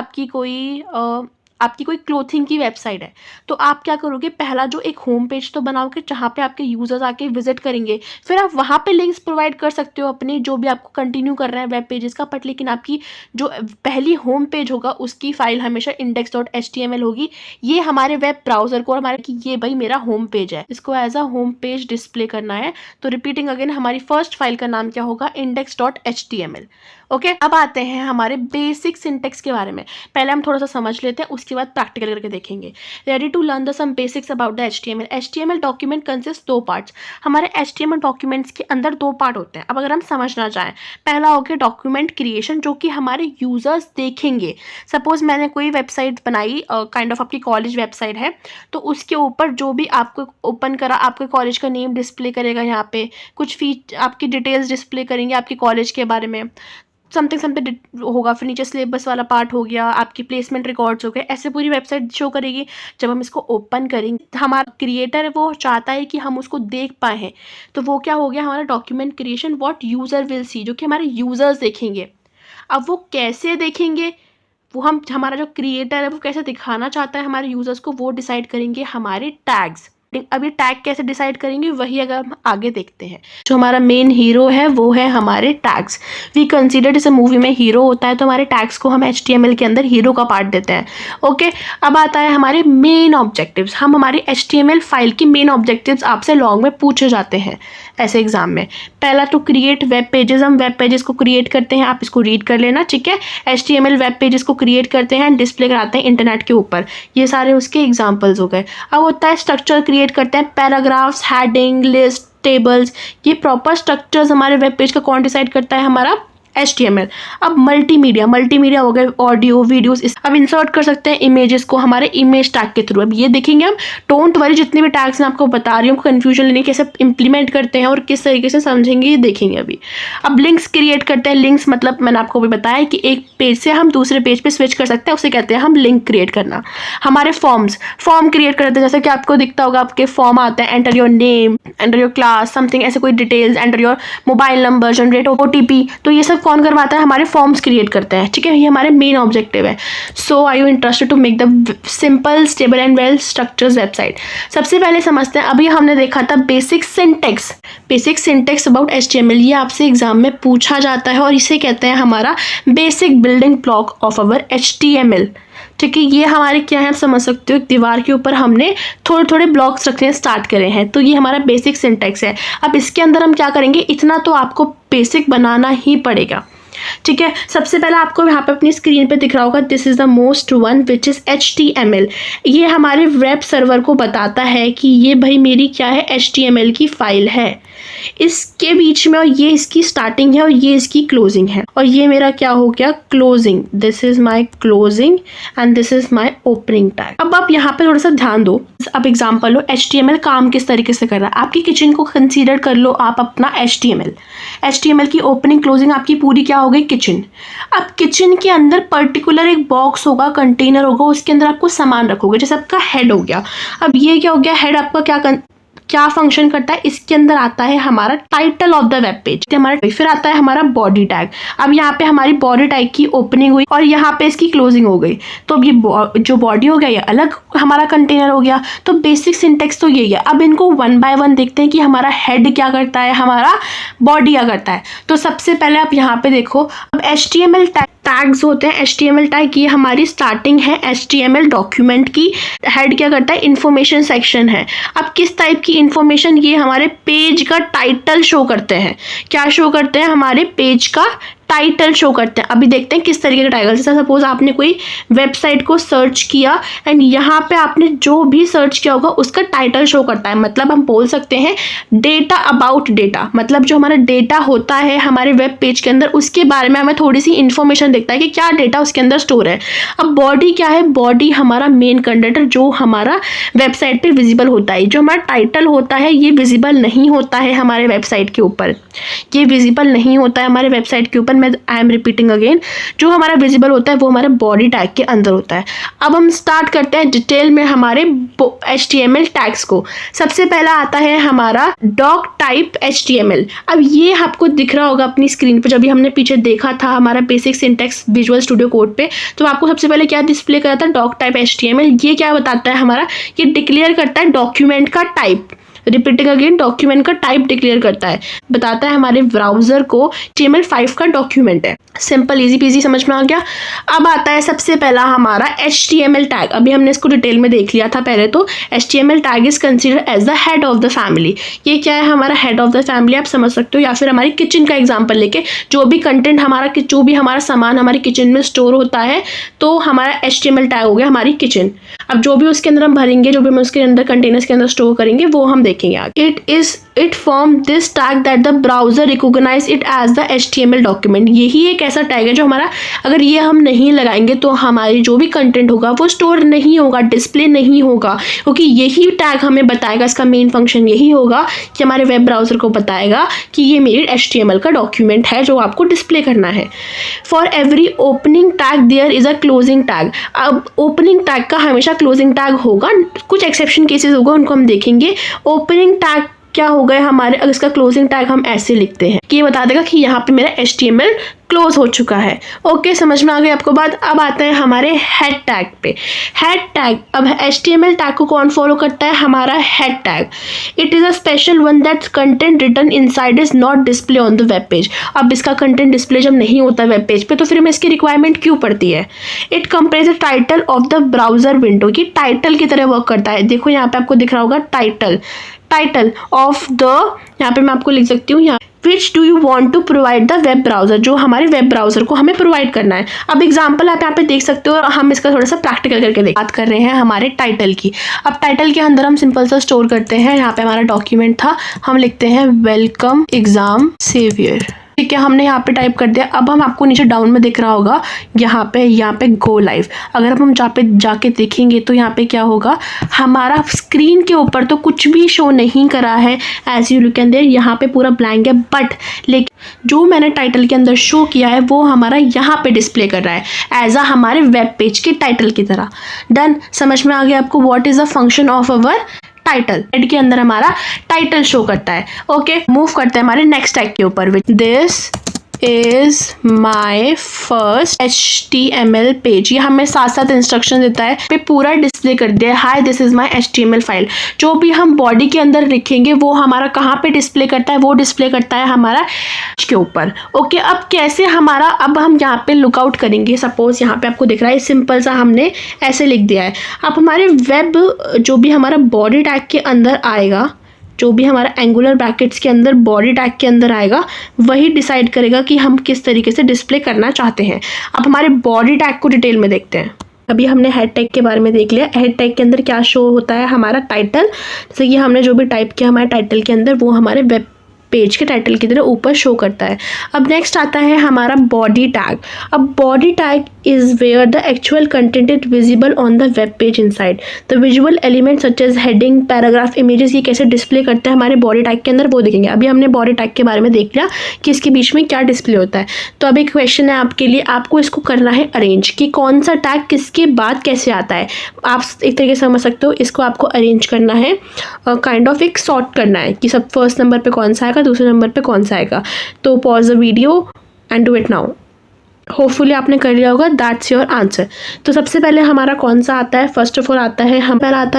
आपकी कोई क्लोथिंग की वेबसाइट है, तो आप क्या करोगे? पहला जो एक होम पेज तो बनाओगे जहाँ पे आपके यूज़र्स आके विजिट करेंगे, फिर आप वहाँ पे लिंक्स प्रोवाइड कर सकते हो अपने जो भी आपको कंटिन्यू कर रहे हैं वेब पेजेस का। बट लेकिन आपकी जो पहली होम पेज होगा उसकी फाइल हमेशा index.html होगी। ये हमारे वेब ब्राउज़र को, हमारे कि ये भाई मेरा होम पेज है, इसको as a home page display करना है। तो रिपीटिंग अगेन, हमारी फर्स्ट फाइल का नाम क्या होगा? index.html। ओके, अब आते हैं हमारे बेसिक सिंटेक्स के बारे में। पहले हम थोड़ा सा समझ लेते हैं, उसके बाद प्रैक्टिकल करके देखेंगे। Ready to learn the some basics about the HTML। HTML document consist 2 parts. हमारे HTML डॉक्यूमेंट्स के अंदर 2 पार्ट होते हैं। अब अगर हम समझना चाहें, पहला हो गया डॉक्यूमेंट क्रिएशन, जो कि हमारे यूजर्स देखेंगे। सपोज मैंने कोई वेबसाइट बनाई, काइंड ऑफ आपकी कॉलेज वेबसाइट है, तो उसके ऊपर जो भी आपको ओपन करा, आपके कॉलेज का नेम डिस्प्ले करेगा, यहाँ पे कुछ आपकी डिटेल्स डिस्प्ले करेंगे आपके कॉलेज के बारे में, समथिंग होगा। फिर नीचे सिलेबस वाला पार्ट हो गया, आपकी प्लेसमेंट रिकॉर्ड्स हो गए, ऐसे पूरी वेबसाइट शो करेगी। जब हम इसको ओपन करेंगे, हमारा क्रिएटर है वो चाहता है कि हम उसको देख पाए हैं, तो वो क्या हो गया? हमारा document creation, what user will see, जो कि हमारे यूज़र्स देखेंगे। अब वो कैसे देखेंगे, वो हमारा जो क्रिएटर है वो कैसे दिखाना चाहता है हमारे यूज़र्स को, वो डिसाइड करेंगे हमारे टैग्स। अब ये टैग कैसे डिसाइड करेंगे वही अगर हम आगे देखते हैं। जो हमारा मेन हीरो है वो है हमारे टैग्स। वी कंसीडर, जैसे मूवी में हीरो होता है तो हमारे टैग्स को हम HTML के अंदर हीरो का पार्ट देते हैं। ओके, अब आता है हमारे मेन ऑब्जेक्टिव्स। हम हमारी HTML फाइल की मेन ऑब्जेक्टिव्स आपसे लॉन्ग में पूछे जाते हैं ऐसे एग्जाम में। पहला टू क्रिएट वेब पेजेस, हम वेब पेजेस को क्रिएट करते हैं, आप इसको रीड कर लेना, ठीक है। HTML वेब पेजेस को क्रिएट करते हैं, डिस्प्ले कराते हैं इंटरनेट के ऊपर। ये सारे उसके एग्जाम्पल्स हो गए। अब होता है स्ट्रक्चर क्रिएट करते हैं, पैराग्राफ्स, हेडिंग, लिस्ट, टेबल्स। ये प्रॉपर स्ट्रक्चर्स हमारे वेब पेज का कौन डिसाइड करता है? हमारा HTML। अब मल्टीमीडिया हो गए, ऑडियो वीडियोस, अब इंसर्ट कर सकते हैं इमेजेस को हमारे इमेज टैग के थ्रू। अब ये देखेंगे हम, डोंट वरी, जितने भी टैग्स मैं आपको बता रही हूँ कन्फ्यूजन लेने कैसे इंप्लीमेंट करते हैं और किस तरीके से समझेंगे ये देखेंगे अभी। अब लिंक्स क्रिएट करते हैं। लिंक्स मतलब मैंने आपको भी बताया कि एक पेज से हम दूसरे पेज पे स्विच कर सकते हैं, उसे कहते हैं हम लिंक क्रिएट करना। हमारे फॉर्म क्रिएट करते हैं, जैसे कि आपको दिखता होगा आपके फॉर्म आते हैं, enter your name, enter your class, something ऐसे कोई details, enter your mobile number, generate OTP। तो ये सब कौन करवाता है? हमारे फॉर्म्स क्रिएट करते हैं, ठीक है। ये हमारे मेन ऑब्जेक्टिव है। So are you interested to make the simple, stable and well structured website? सबसे पहले समझते हैं, अभी हमने देखा था बेसिक सिंटेक्स अबाउट HTML। ये आपसे एग्जाम में पूछा जाता है और इसे कहते हैं हमारा basic building block of our HTML, ठीक है। ये हमारे क्या है, आप समझ सकते हो, एक दीवार के ऊपर हमने थोड़े थोड़े ब्लॉक्स रखने स्टार्ट करे हैं, तो ये हमारा बेसिक सिंटेक्स है। अब इसके अंदर हम क्या करेंगे, इतना तो आपको बेसिक बनाना ही पड़ेगा, ठीक है। सबसे पहले आपको यहाँ पे अपनी स्क्रीन पे दिख रहा होगा, this is the most one which is HTML। ये हमारे वेब सर्वर को बताता है कि ये भाई मेरी क्या है, HTML की फाइल है। इसके बीच में, और ये इसकी स्टार्टिंग है और ये इसकी क्लोजिंग है, और ये मेरा क्या हो गया, closing. This is my closing and this is my opening tag. अब आप यहाँ पे थोड़ा सा ध्यान दो। अब एग्जाम्पल लो, HTML काम किस तरीके से कर रहा है। आपकी किचन को कंसीडर कर लो आप अपना HTML की ओपनिंग क्लोजिंग आपकी पूरी क्या हो गई, किचन। अब किचन के अंदर पर्टिकुलर एक बॉक्स होगा, कंटेनर होगा, उसके अंदर आपको सामान रखोगे, जैसे आपका हेड हो गया। अब ये क्या हो गया, हेड आपका क्या फंक्शन करता है, इसके अंदर आता है हमारा title of the web page, हमारा फिर आता है हमारा बॉडी टैग। अब यहाँ पे हमारी बॉडी टैग की ओपनिंग हुई और यहाँ पे इसकी क्लोजिंग हो गई, तो अब ये जो बॉडी हो गया ये अलग हमारा कंटेनर हो गया। तो बेसिक सिंटेक्स तो यही है। अब इनको वन बाय वन देखते हैं कि हमारा हेड क्या करता है, हमारा बॉडी क्या करता है। तो सबसे पहले आप यहाँ पे देखो, अब HTML टैग्स होते हैं, HTML टैग, ये हमारी स्टार्टिंग है HTML डॉक्यूमेंट की। हेड क्या करता है, इंफॉर्मेशन सेक्शन है। अब किस टाइप की इंफॉर्मेशन, ये हमारे पेज का टाइटल शो करते हैं। क्या शो करते हैं, हमारे पेज का टाइटल शो करते हैं। अभी देखते हैं किस तरीके का टाइटल। जैसे सपोज आपने कोई वेबसाइट को सर्च किया एंड यहाँ पे आपने जो भी सर्च किया होगा उसका टाइटल शो करता है। मतलब हम बोल सकते हैं डेटा अबाउट डेटा, मतलब जो हमारा डेटा होता है हमारे वेब पेज के अंदर उसके बारे में हमें थोड़ी सी इन्फॉर्मेशन देखता है कि क्या डेटा उसके अंदर स्टोर है। अब बॉडी क्या है, बॉडी हमारा मेन कंटेंट जो हमारा वेबसाइट पे विजिबल होता है। जो हमारा टाइटल होता है ये विजिबल नहीं होता है हमारे वेबसाइट के ऊपर, ये विजिबल नहीं होता है हमारे वेबसाइट के ऊपर। आई एम रिपीटिंग अगेन, जो हमारा विजिबल होता है वो हमारे बॉडी टैग के अंदर होता है। अब हम स्टार्ट करते हैं डिटेल में हमारे HTML टैग्स को। सबसे पहला आता है हमारा डॉक टाइप HTML। अब ये आपको दिख रहा होगा अपनी स्क्रीन पे, जब भी हमने पीछे देखा था हमारा basic syntax visual studio code पे, तो आपको सबसे पहले क्या डिस्प्ले करा था, डॉक टाइप HTML। ये क्या बताता है हमारा, ये डिक्लेयर करता है डॉक्यूमेंट का टाइप। रिपीटिंग अगेन, डॉक्यूमेंट का टाइप डिक्लेयर करता है, बताता है हमारे ब्राउजर को HTML5 का डॉक्यूमेंट है। सिंपल इजी पीजी, समझ में आ गया। अब आता है सबसे पहला हमारा HTML टैग। अभी हमने इसको डिटेल में देख लिया था पहले। तो HTML tag is consider as the head of the family. ये क्या है, हमारा हेड ऑफ द फैमिली आप समझ सकते हो, या फिर हमारी किचन का एग्जाम्पल लेके जो भी कंटेंट हमारा, जो भी हमारा सामान हमारी किचन में स्टोर होता है, तो हमारा HTML टैग हो गया हमारी किचन। अब जो भी उसके अंदर हम भरेंगे, जो भी हम उसके अंदर कंटेनर्स के अंदर स्टोर करेंगे, वो हम देखेंगे आगे। It form this tag that the browser recognize it as the HTML document. यही एक ऐसा टैग है जो हमारा, अगर ये हम नहीं लगाएंगे तो हमारी जो भी कंटेंट होगा वो स्टोर नहीं होगा, डिस्प्ले नहीं होगा, क्योंकि यही टैग हमें बताएगा, इसका मेन फंक्शन यही होगा कि हमारे वेब ब्राउजर को बताएगा कि ये मेरी HTML का डॉक्यूमेंट है जो आपको डिस्प्ले करना है। For every opening tag there is a closing tag. अब ओपनिंग टैग का हमेशा क्लोजिंग टैग होगा, कुछ एक्सेप्शन केसेस होगा उनको हम देखेंगे। ओपनिंग टैग क्या हो गए हमारे, अगर इसका क्लोजिंग टैग हम ऐसे लिखते हैं कि ये बता देगा कि यहाँ पे मेरा HTML क्लोज हो चुका है। ओके, समझ में आ गई आपको बात। अब आते हैं हमारे हेड टैग पे। हेड टैग, अब HTML टैग को कौन फॉलो करता है, हमारा head tag. It is a special one that content written inside is not display on the web page. अब इसका कंटेंट डिस्प्ले जब नहीं होता वेब पेज पे तो फिर हमें इसकी रिक्वायरमेंट क्यों पड़ती है। It comprises the title of the browser window, की टाइटल की तरह वर्क करता है। देखो यहाँ पे आपको दिख रहा होगा टाइटल ऑफ द, यहाँ पे मैं आपको लिख सकती हूँ यहाँ, which do you want to provide the web browser, जो हमारे वेब ब्राउजर को हमें प्रोवाइड करना है। अब एग्जाम्पल आप यहाँ पे देख सकते हो, हम इसका थोड़ा सा प्रैक्टिकल करके बात कर रहे हैं हमारे टाइटल की। अब टाइटल के अंदर हम सिंपल सा स्टोर करते हैं, यहाँ पे हमारा डॉक्यूमेंट था, हम लिखते हैं वेलकम एग्जाम सेवियर। ठीक है, हमने यहाँ पे टाइप कर दिया। अब हम आपको नीचे डाउन में दिख रहा होगा यहाँ पे गो लाइव। अगर अब हम जाके देखेंगे तो यहाँ पे क्या होगा, हमारा स्क्रीन के ऊपर तो कुछ भी शो नहीं करा है, as you look and there यहाँ पे पूरा ब्लैंक है, बट लेकिन जो मैंने टाइटल के अंदर शो किया है वो हमारा यहाँ पे डिस्प्ले कर रहा है एज अ हमारे वेब पेज के टाइटल की तरह। डन, समझ में आ गया आपको what is the function of our title. Head के अंदर हमारा टाइटल शो करता है। ओके, मूव करते हैं हमारे नेक्स्ट टैग के ऊपर, which this is my first HTML page. ये हमें साथ साथ इंस्ट्रक्शन देता है, पे पूरा डिस्प्ले कर दिया है, हाय this is my HTML file. जो भी हम बॉडी के अंदर लिखेंगे वो हमारा कहाँ पे डिस्प्ले करता है, वो डिस्प्ले करता है हमारा के ऊपर। ओके, अब कैसे हमारा, अब हम यहाँ पे लुकआउट करेंगे। सपोज यहाँ पे आपको दिख रहा है सिंपल सा हमने ऐसे लिख दिया है। अब हमारे वेब जो भी हमारा बॉडी टैग के अंदर आएगा, जो भी हमारा एंगुलर ब्रैकेट्स के अंदर बॉडी टैग के अंदर आएगा, वही डिसाइड करेगा कि हम किस तरीके से डिस्प्ले करना चाहते हैं। अब हमारे बॉडी टैग को डिटेल में देखते हैं। अभी हमने हेड टैग के बारे में देख लिया। हेड टैग के अंदर क्या शो होता है, हमारा टाइटल। जैसे कि हमने जो भी टाइप किया हमारे टाइटल के अंदर, वो हमारे वेब पेज के टाइटल की तरह ऊपर शो करता है। अब नेक्स्ट आता है हमारा बॉडी टैग। अब body tag is where the actual content is visible on the web page inside the visual element such as heading, paragraph, images, ये कैसे डिस्प्ले करते हैं हमारे बॉडी टैग के अंदर, वो देखेंगे। अभी हमने बॉडी टैग के बारे में देख लिया कि इसके बीच में क्या डिस्प्ले होता है। तो अब एक क्वेश्चन है आपके लिए, आपको इसको करना है अरेंज कि कौन सा टैग किसके बाद कैसे आता है। आप एक तरीके से समझ सकते हो, इसको आपको अरेंज करना है, काइंड ऑफ एक सॉर्ट करना है कि सब फर्स्ट नंबर पे कौन सा आएगा, दूसरे नंबर पे कौन सा आएगा। तो pause the video and do it now. Hopefully आपने कर लिया होगा। That's your answer. तो सबसे पहले हमारा कौन सा आता है, फर्स्ट ऑफ ऑल आता है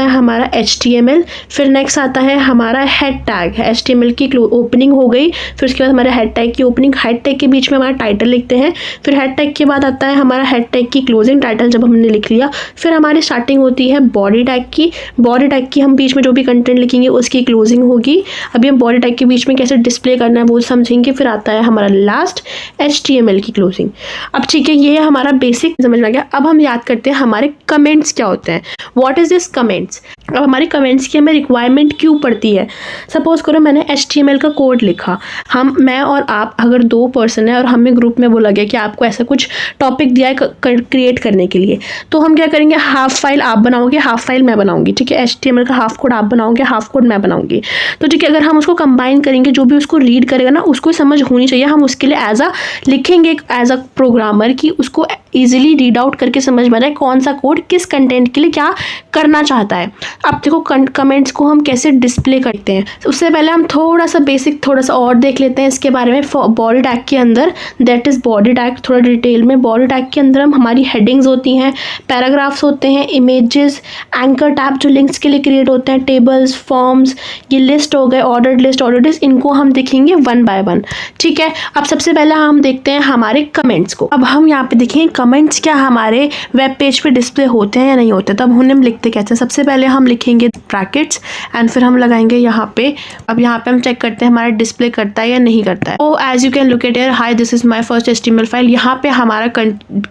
हमारा HTML, फिर नेक्स्ट आता है हमारा हेड टैग। HTML की ओपनिंग हो गई, फिर उसके बाद हमारे हेड टैग की ओपनिंग, हेड टैग के बीच में हमारा टाइटल लिखते हैं, फिर हेड टैग के बाद आता है हमारा हेड टैग की क्लोजिंग, टाइटल जब हमने लिख लिया, फिर हमारी स्टार्टिंग होती है बॉडी टैग की। बॉडी टैग की हम बीच में जो भी कंटेंट लिखेंगे उसकी क्लोजिंग होगी। अभी हम बॉडी टैग के बीच में कैसे डिस्प्ले करना है वो समझेंगे। फिर आता है हमारा लास्ट HTML की क्लोजिंग। अब ठीक है, ये हमारा बेसिक समझ में आ गया। अब हम याद करते हैं हमारे कमेंट्स क्या होते हैं। What is this comments. अब हमारे कमेंट्स की हमें रिक्वायरमेंट क्यों पड़ती है। सपोज करो मैंने HTML का कोड लिखा, मैं और आप अगर 2 पर्सन है और हमें ग्रुप में बोला गया कि आपको ऐसा कुछ टॉपिक दिया है क्रिएट करने के लिए, तो हम क्या करेंगे, हाफ फाइल आप बनाओगे, हाफ फाइल मैं बनाऊंगी। ठीक है, HTML का हाफ कोड आप बनाओगे, हाफ कोड मैं बनाऊंगी। तो ठीक है, अगर हम उसको कंबाइन करेंगे, जो भी उसको रीड करेगा ना उसको समझ होनी चाहिए। हम उसके लिए लिखेंगे एज अ प्रोग्रामर कि उसको इजीली रीड आउट करके समझ में आए कौन सा कोड किस कंटेंट के लिए क्या करना चाहता है। अब देखो कमेंट्स को हम कैसे डिस्प्ले करते हैं। उससे पहले हम थोड़ा सा बेसिक थोड़ा सा और देख लेते हैं इसके बारे में। बॉडी टैग के अंदर, दैट इज बॉडी टैग, थोड़ा डिटेल में। बॉडी टैग के अंदर हम हमारी हेडिंग्स होती हैं, पैराग्राफ्स होते हैं, इमेजेस, एंकर टैब जो लिंक्स के लिए क्रिएट होते हैं, टेबल्स, फॉर्म्स, ये लिस्ट हो गए, ऑर्डर्ड लिस्ट, इनको हम देखेंगे 1 by 1। ठीक है, अब सबसे पहले हम देखते हैं हमारे कमेंट्स को। अब हम यहाँ पे देखें कमेंट्स क्या हमारे वेब पेज पे डिस्प्ले होते हैं या नहीं होते। तब हम लिखते कैसे, सबसे पहले हम लिखेंगे ब्रैकेट्स एंड फिर हम लगाएंगे यहाँ पे। अब यहाँ पे हम चेक करते हैं हमारा डिस्प्ले करता है या नहीं करता है। तो as you can look at here, hi this is my first HTML file, यहाँ पे हमारा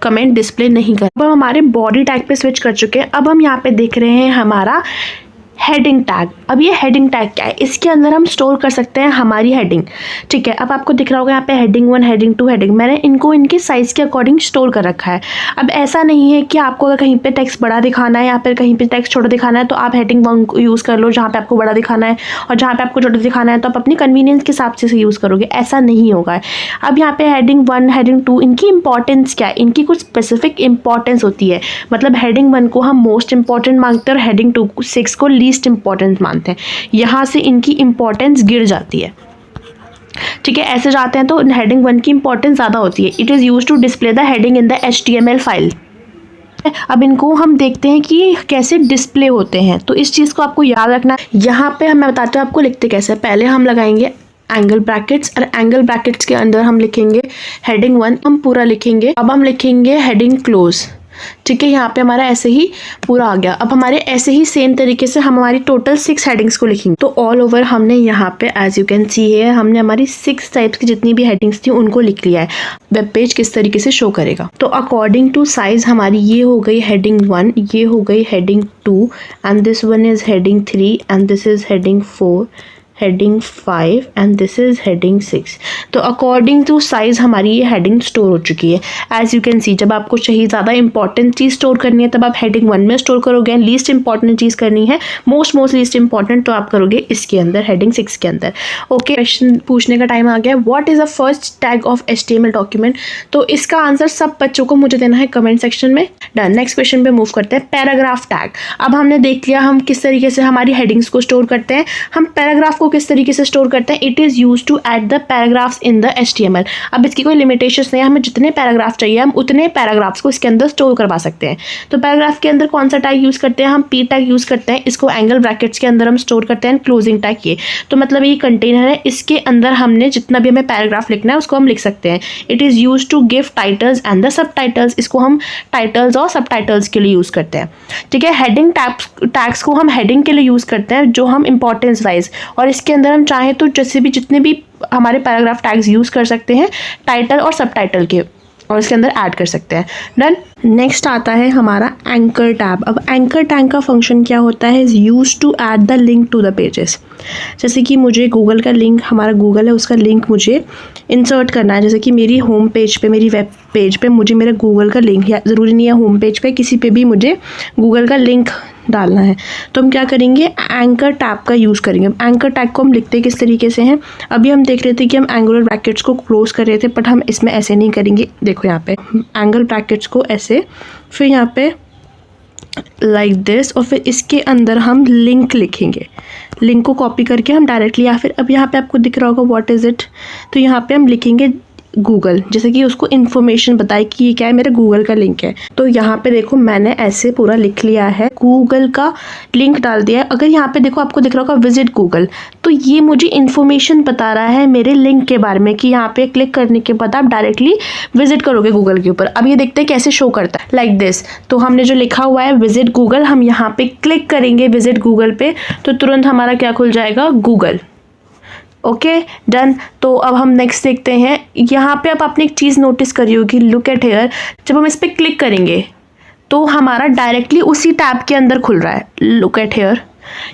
कमेंट डिस्प्ले नहीं कर। अब हम हमारे बॉडी टैग पे स्विच कर चुके हैं। अब हम यहाँ पे देख रहे हैं हमारा हेडिंग टैग। अब ये हेडिंग टैग क्या है, इसके अंदर हम स्टोर कर सकते हैं हमारी हेडिंग। ठीक है, अब आपको दिख रहा होगा यहाँ पे हेडिंग 1, हेडिंग 2, हेडिंग, मैंने इनको इनके साइज़ के अकॉर्डिंग स्टोर कर रखा है। अब ऐसा नहीं है कि आपको अगर कहीं पे टेक्स्ट बड़ा दिखाना है या फिर कहीं पे टेक्स्ट छोटा दिखाना है तो आप हेडिंग 1 यूज़ कर लो जहाँ पे आपको बड़ा दिखाना है, और जहाँ पे आपको छोटा दिखाना है तो आप अपनी कन्वीनियंस के हिसाब से यूज़ करोगे। ऐसा नहीं होगा। अब यहाँ पे हेडिंग 1, हेडिंग 2, इनकी इंपॉर्टेंस क्या है, इनकी कुछ स्पेसिफिक इंपॉर्टेंस होती है। मतलब हेडिंग 1 को हम मोस्ट इंपॉर्टेंट मांगते हैं और हेडिंग 6 को लीस्ट इंपॉर्टेंट मानते हैं। यहाँ से इनकी इंपॉर्टेंस गिर जाती है। ठीक है, ऐसे जाते हैं तो हेडिंग 1 की इंपॉर्टेंस ज़्यादा होती है। It is use to display the heading in the HTML file. अब इनको हम देखते हैं कि कैसे डिस्प्ले होते हैं। तो इस चीज़ को आपको याद रखना। यहाँ पे मैं बताती हूँ आपको लिखते कैसे। पहले हम लगाएंगे एंगल ब्रैकेट्स, और एंगल ब्रैकेट्स के अंदर हम लिखेंगे हेडिंग 1, हम पूरा लिखेंगे। अब हम लिखेंगे हेडिंग क्लोज। ठीक है, यहाँ पे हमारा ऐसे ही पूरा आ गया। अब हमारे ऐसे ही सेम तरीके से हम हमारी टोटल 6 हेडिंग्स को लिखेंगे। तो ऑल ओवर हमने यहाँ पे एज यू कैन सी है, हमने हमारी 6 टाइप्स की जितनी भी हेडिंग्स थी उनको लिख लिया है। वेब पेज किस तरीके से शो करेगा। तो अकॉर्डिंग टू साइज हमारी ये हो गई हेडिंग 1, ये हो गई heading 2, and this one is heading 3, and this is heading 4, heading 5 and this is heading 6। तो अकॉर्डिंग टू साइज़ हमारी ये हेडिंग स्टोर हो चुकी है। एज यू कैन सी, जब आपको चाहिए ज़्यादा इंपॉर्टेंट चीज़ स्टोर करनी है तब आप हेडिंग 1 में स्टोर करोगे, एंड लीस्ट इंपॉर्टेंट चीज़ करनी है मोस्ट लीस्ट इंपॉर्टेंट तो आप करोगे इसके अंदर, हेडिंग 6 के अंदर। ओके, क्वेश्चन पूछने का टाइम आ गया। What is the first tag of HTML document? तो इसका आंसर सब बच्चों को मुझे देना है कमेंट सेक्शन में। डन। नेक्स्ट क्वेश्चन पे मूव करते हैं। Paragraph tag. अब हमने देख लिया हम किस तरीके से हमारी हेडिंग्स को स्टोर करते हैं। हम पैराग्राफ को किस तरीके से स्टोर करते हैं? It is use to add the paragraphs in the HTML। अब इसकी कोई लिमिटेशंस नहीं है, हमें जितने पैराग्राफ चाहिए हम उतने पैराग्राफ्स को इसके अंदर स्टोर करवा सकते हैं। तो पैराग्राफ के अंदर कौन सा टैग यूज़ करते हैं? हम P टैग यूज़ करते हैं। इसको एंगल ब्रैकेट्स के अंदर हम स्टोर करते हैं। क्लोजिंग टैग ये, तो मतलब ये कंटेनर है, इसके अंदर हमने जितना भी हमें पैराग्राफ लिखना है उसको हम लिख सकते हैं। It is use to give titles and the sub titles. इसको हम टाइटल्स और सब टाइटल्स के लिए यूज़ करते हैं। ठीक है, हेडिंग टैग्स को हम हेडिंग के लिए यूज़ करते हैं जो हम इंपॉर्टेंस वाइज, और इसके अंदर हम चाहें तो जैसे भी जितने भी हमारे पैराग्राफ टैग्स यूज़ कर सकते हैं टाइटल और सब टाइटल के, और इसके अंदर ऐड कर सकते हैं। डन। नेक्स्ट आता है हमारा एंकर टैब। अब एंकर टैग का फंक्शन क्या होता है? Is use to add the link to the pages. जैसे कि मुझे गूगल का लिंक, हमारा गूगल है उसका लिंक मुझे इंसर्ट करना है। जैसे कि मेरी होम पेज पे, मेरी वेब पेज पे मुझे मेरा गूगल का लिंक, या ज़रूरी नहीं है होम पेज पे, किसी पे भी मुझे गूगल का लिंक डालना है, तो हम क्या करेंगे? एंकर टैग का यूज़ करेंगे। एंकर टैग को हम लिखते किस तरीके से हैं? अभी हम देख रहे थे कि हम एंगुलर ब्रैकेट्स को क्लोज कर रहे थे, बट हम इसमें ऐसे नहीं करेंगे। देखो यहाँ पे एंगल ब्रैकेट्स को ऐसे, फिर यहाँ पे लाइक दिस, और फिर इसके अंदर हम लिंक लिखेंगे। लिंक को कॉपी करके हम डायरेक्टली, या फिर अब यहाँ पे आपको दिख रहा होगा व्हाट इज़ इट, तो यहाँ पे हम लिखेंगे गूगल, जैसे कि उसको इन्फॉर्मेशन बताए कि ये क्या है, मेरे गूगल का लिंक है। तो यहाँ पे देखो मैंने ऐसे पूरा लिख लिया है, गूगल का लिंक डाल दिया है। अगर यहाँ पे देखो आपको दिख रहा होगा विजिट गूगल, तो ये मुझे इन्फॉर्मेशन बता रहा है मेरे लिंक के बारे में कि यहाँ पे क्लिक करने के बाद आप डायरेक्टली विजिट करोगे गूगल के ऊपर। अब ये देखते हैं कैसे शो करता है, लाइक दिस। तो हमने जो लिखा हुआ है विजिट गूगल, हम यहाँ पे क्लिक करेंगे विजिट गूगल पे, तो तुरंत हमारा क्या खुल जाएगा? गूगल। Okay, done. तो अब हम नेक्स्ट देखते हैं। यहाँ पे आप आपने एक चीज़ नोटिस करी होगी, लुक एट हेयर। जब हम इस पर क्लिक करेंगे तो हमारा डायरेक्टली उसी टैब के अंदर खुल रहा है। लुक एट हेयर,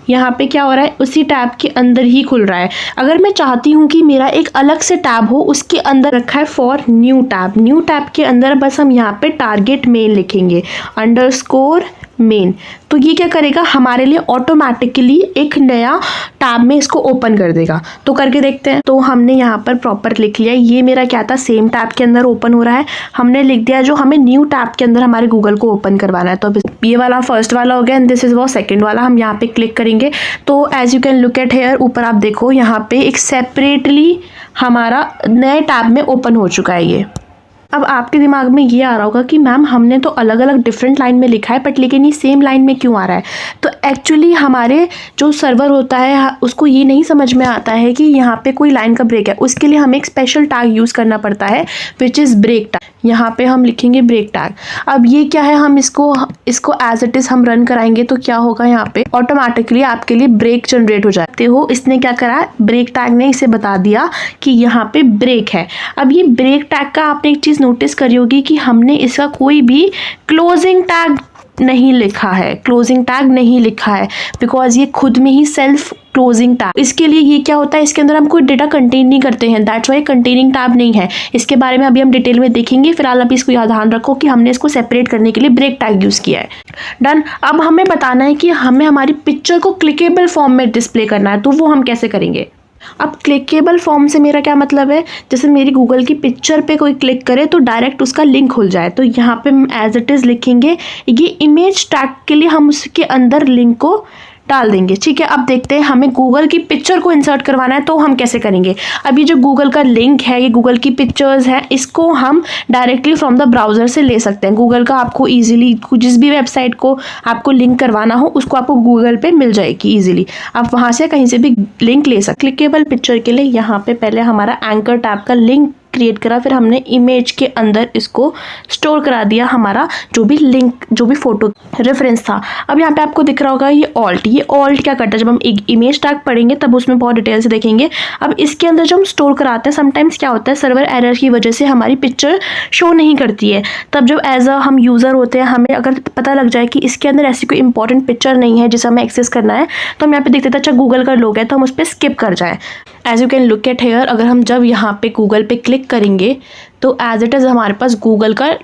यहाँ पे क्या हो रहा है? उसी टैब के अंदर ही खुल रहा है। अगर मैं चाहती हूँ कि मेरा एक अलग से टैब हो, उसके अंदर रखा है for new tab. New tab के अंदर बस हम यहाँ पे टारगेट मेन लिखेंगे, अंडरस्कोर मेन। तो ये क्या करेगा? हमारे लिए ऑटोमेटिकली एक नया टैब में इसको ओपन कर देगा। तो करके देखते हैं। तो हमने यहाँ पर प्रॉपर लिख लिया, ये मेरा क्या था? सेम टैब के अंदर ओपन हो रहा है। हमने लिख दिया जो हमें न्यू टैब के अंदर हमारे गूगल को ओपन करवाना है। तो ये वाला फर्स्ट वाला हो गया, एंड दिस इज वो सेकंड वाला। हम यहाँ पे क्लिक करेंगे तो as you can look at here, ऊपर आप देखो यहाँ पे एक सेपरेटली हमारा नए टैब में ओपन हो चुका है ये। अब आपके दिमाग में ये आ रहा होगा कि मैम हमने तो अलग अलग डिफरेंट लाइन में लिखा है, बट लेकिन ये सेम लाइन में क्यों आ रहा है? तो एक्चुअली हमारे जो सर्वर होता है उसको ये नहीं समझ में आता है कि यहाँ पे कोई लाइन का ब्रेक है। उसके लिए हमें एक स्पेशल टैग यूज़ करना पड़ता है विच इज़ ब्रेक टैग। यहाँ पे हम लिखेंगे ब्रेक टैग। अब ये क्या है? हम इसको एज इट इज़ हम रन कराएंगे तो क्या होगा? यहाँ पे ऑटोमेटिकली आपके लिए ब्रेक जनरेट हो जाते हो। इसने क्या करा? ब्रेक टैग ने इसे बता दिया कि यहाँ पे ब्रेक है। अब ये ब्रेक टैग का आपने एक चीज़ नोटिस करी होगी कि हमने इसका कोई भी क्लोजिंग टैग नहीं लिखा है। क्लोजिंग टैग नहीं लिखा है बिकॉज ये खुद में ही सेल्फ क्लोजिंग टैग। इसके लिए ये क्या होता है? इसके अंदर हम कोई डेटा कंटेन नहीं करते हैं, दैट्स वाई कंटेनिंग टैब नहीं है। इसके बारे में अभी हम डिटेल में देखेंगे। फिलहाल अभी इसको याद ध्यान रखो कि हमने इसको सेपरेट करने के लिए ब्रेक टैग यूज़ किया है। डन। अब हमें बताना है कि हमें हमारी पिक्चर को क्लिकेबल फॉर्म में डिस्प्ले करना है, तो वो हम कैसे करेंगे? अब क्लिकेबल फॉर्म से मेरा क्या मतलब है? जैसे मेरी गूगल की पिक्चर पे कोई क्लिक करे तो डायरेक्ट उसका लिंक खुल जाए। तो यहाँ पे हम एज इट इज़ लिखेंगे, ये इमेज टैग के लिए हम उसके अंदर लिंक को डाल देंगे। ठीक है, अब देखते हैं हमें गूगल की पिक्चर को इंसर्ट करवाना है तो हम कैसे करेंगे। अभी जो गूगल का लिंक है, ये गूगल की पिक्चर्स हैं, इसको हम डायरेक्टली फ्रॉम द ब्राउज़र से ले सकते हैं। गूगल का आपको ईजिली जिस भी वेबसाइट को आपको लिंक करवाना हो उसको आपको गूगल पे मिल जाएगी ईजिली। आप वहाँ से कहीं से भी लिंक ले सकते। क्लिकेबल पिक्चर के लिए यहाँ पे पहले हमारा एंकर टैब का लिंक क्रिएट करा, फिर हमने इमेज के अंदर इसको स्टोर करा दिया, हमारा जो भी लिंक, जो भी फोटो रेफरेंस था। अब यहाँ पे आपको दिख रहा होगा ये ऑल्ट क्या करता है, जब हम एक इमेज टैग पढ़ेंगे तब उसमें बहुत डिटेल से देखेंगे। अब इसके अंदर जब हम स्टोर कराते हैं, समटाइम्स क्या होता है, सर्वर एरर की वजह से हमारी पिक्चर शो नहीं करती है। तब जब एज अ हम यूज़र होते हैं, हमें अगर पता लग जाए कि इसके अंदर ऐसी कोई इंपॉर्टेंट पिक्चर नहीं है जिसे हमें एक्सेस करना है, तो हम यहाँ पे देखते थे अच्छा गूगल का लोगो है तो हम उस पर स्किप कर जाएँ। As you can look at here, अगर हम जब यहाँ पे गूगल पे क्लिक करेंगे तो एज इट इज़ हमारे पास गूगल का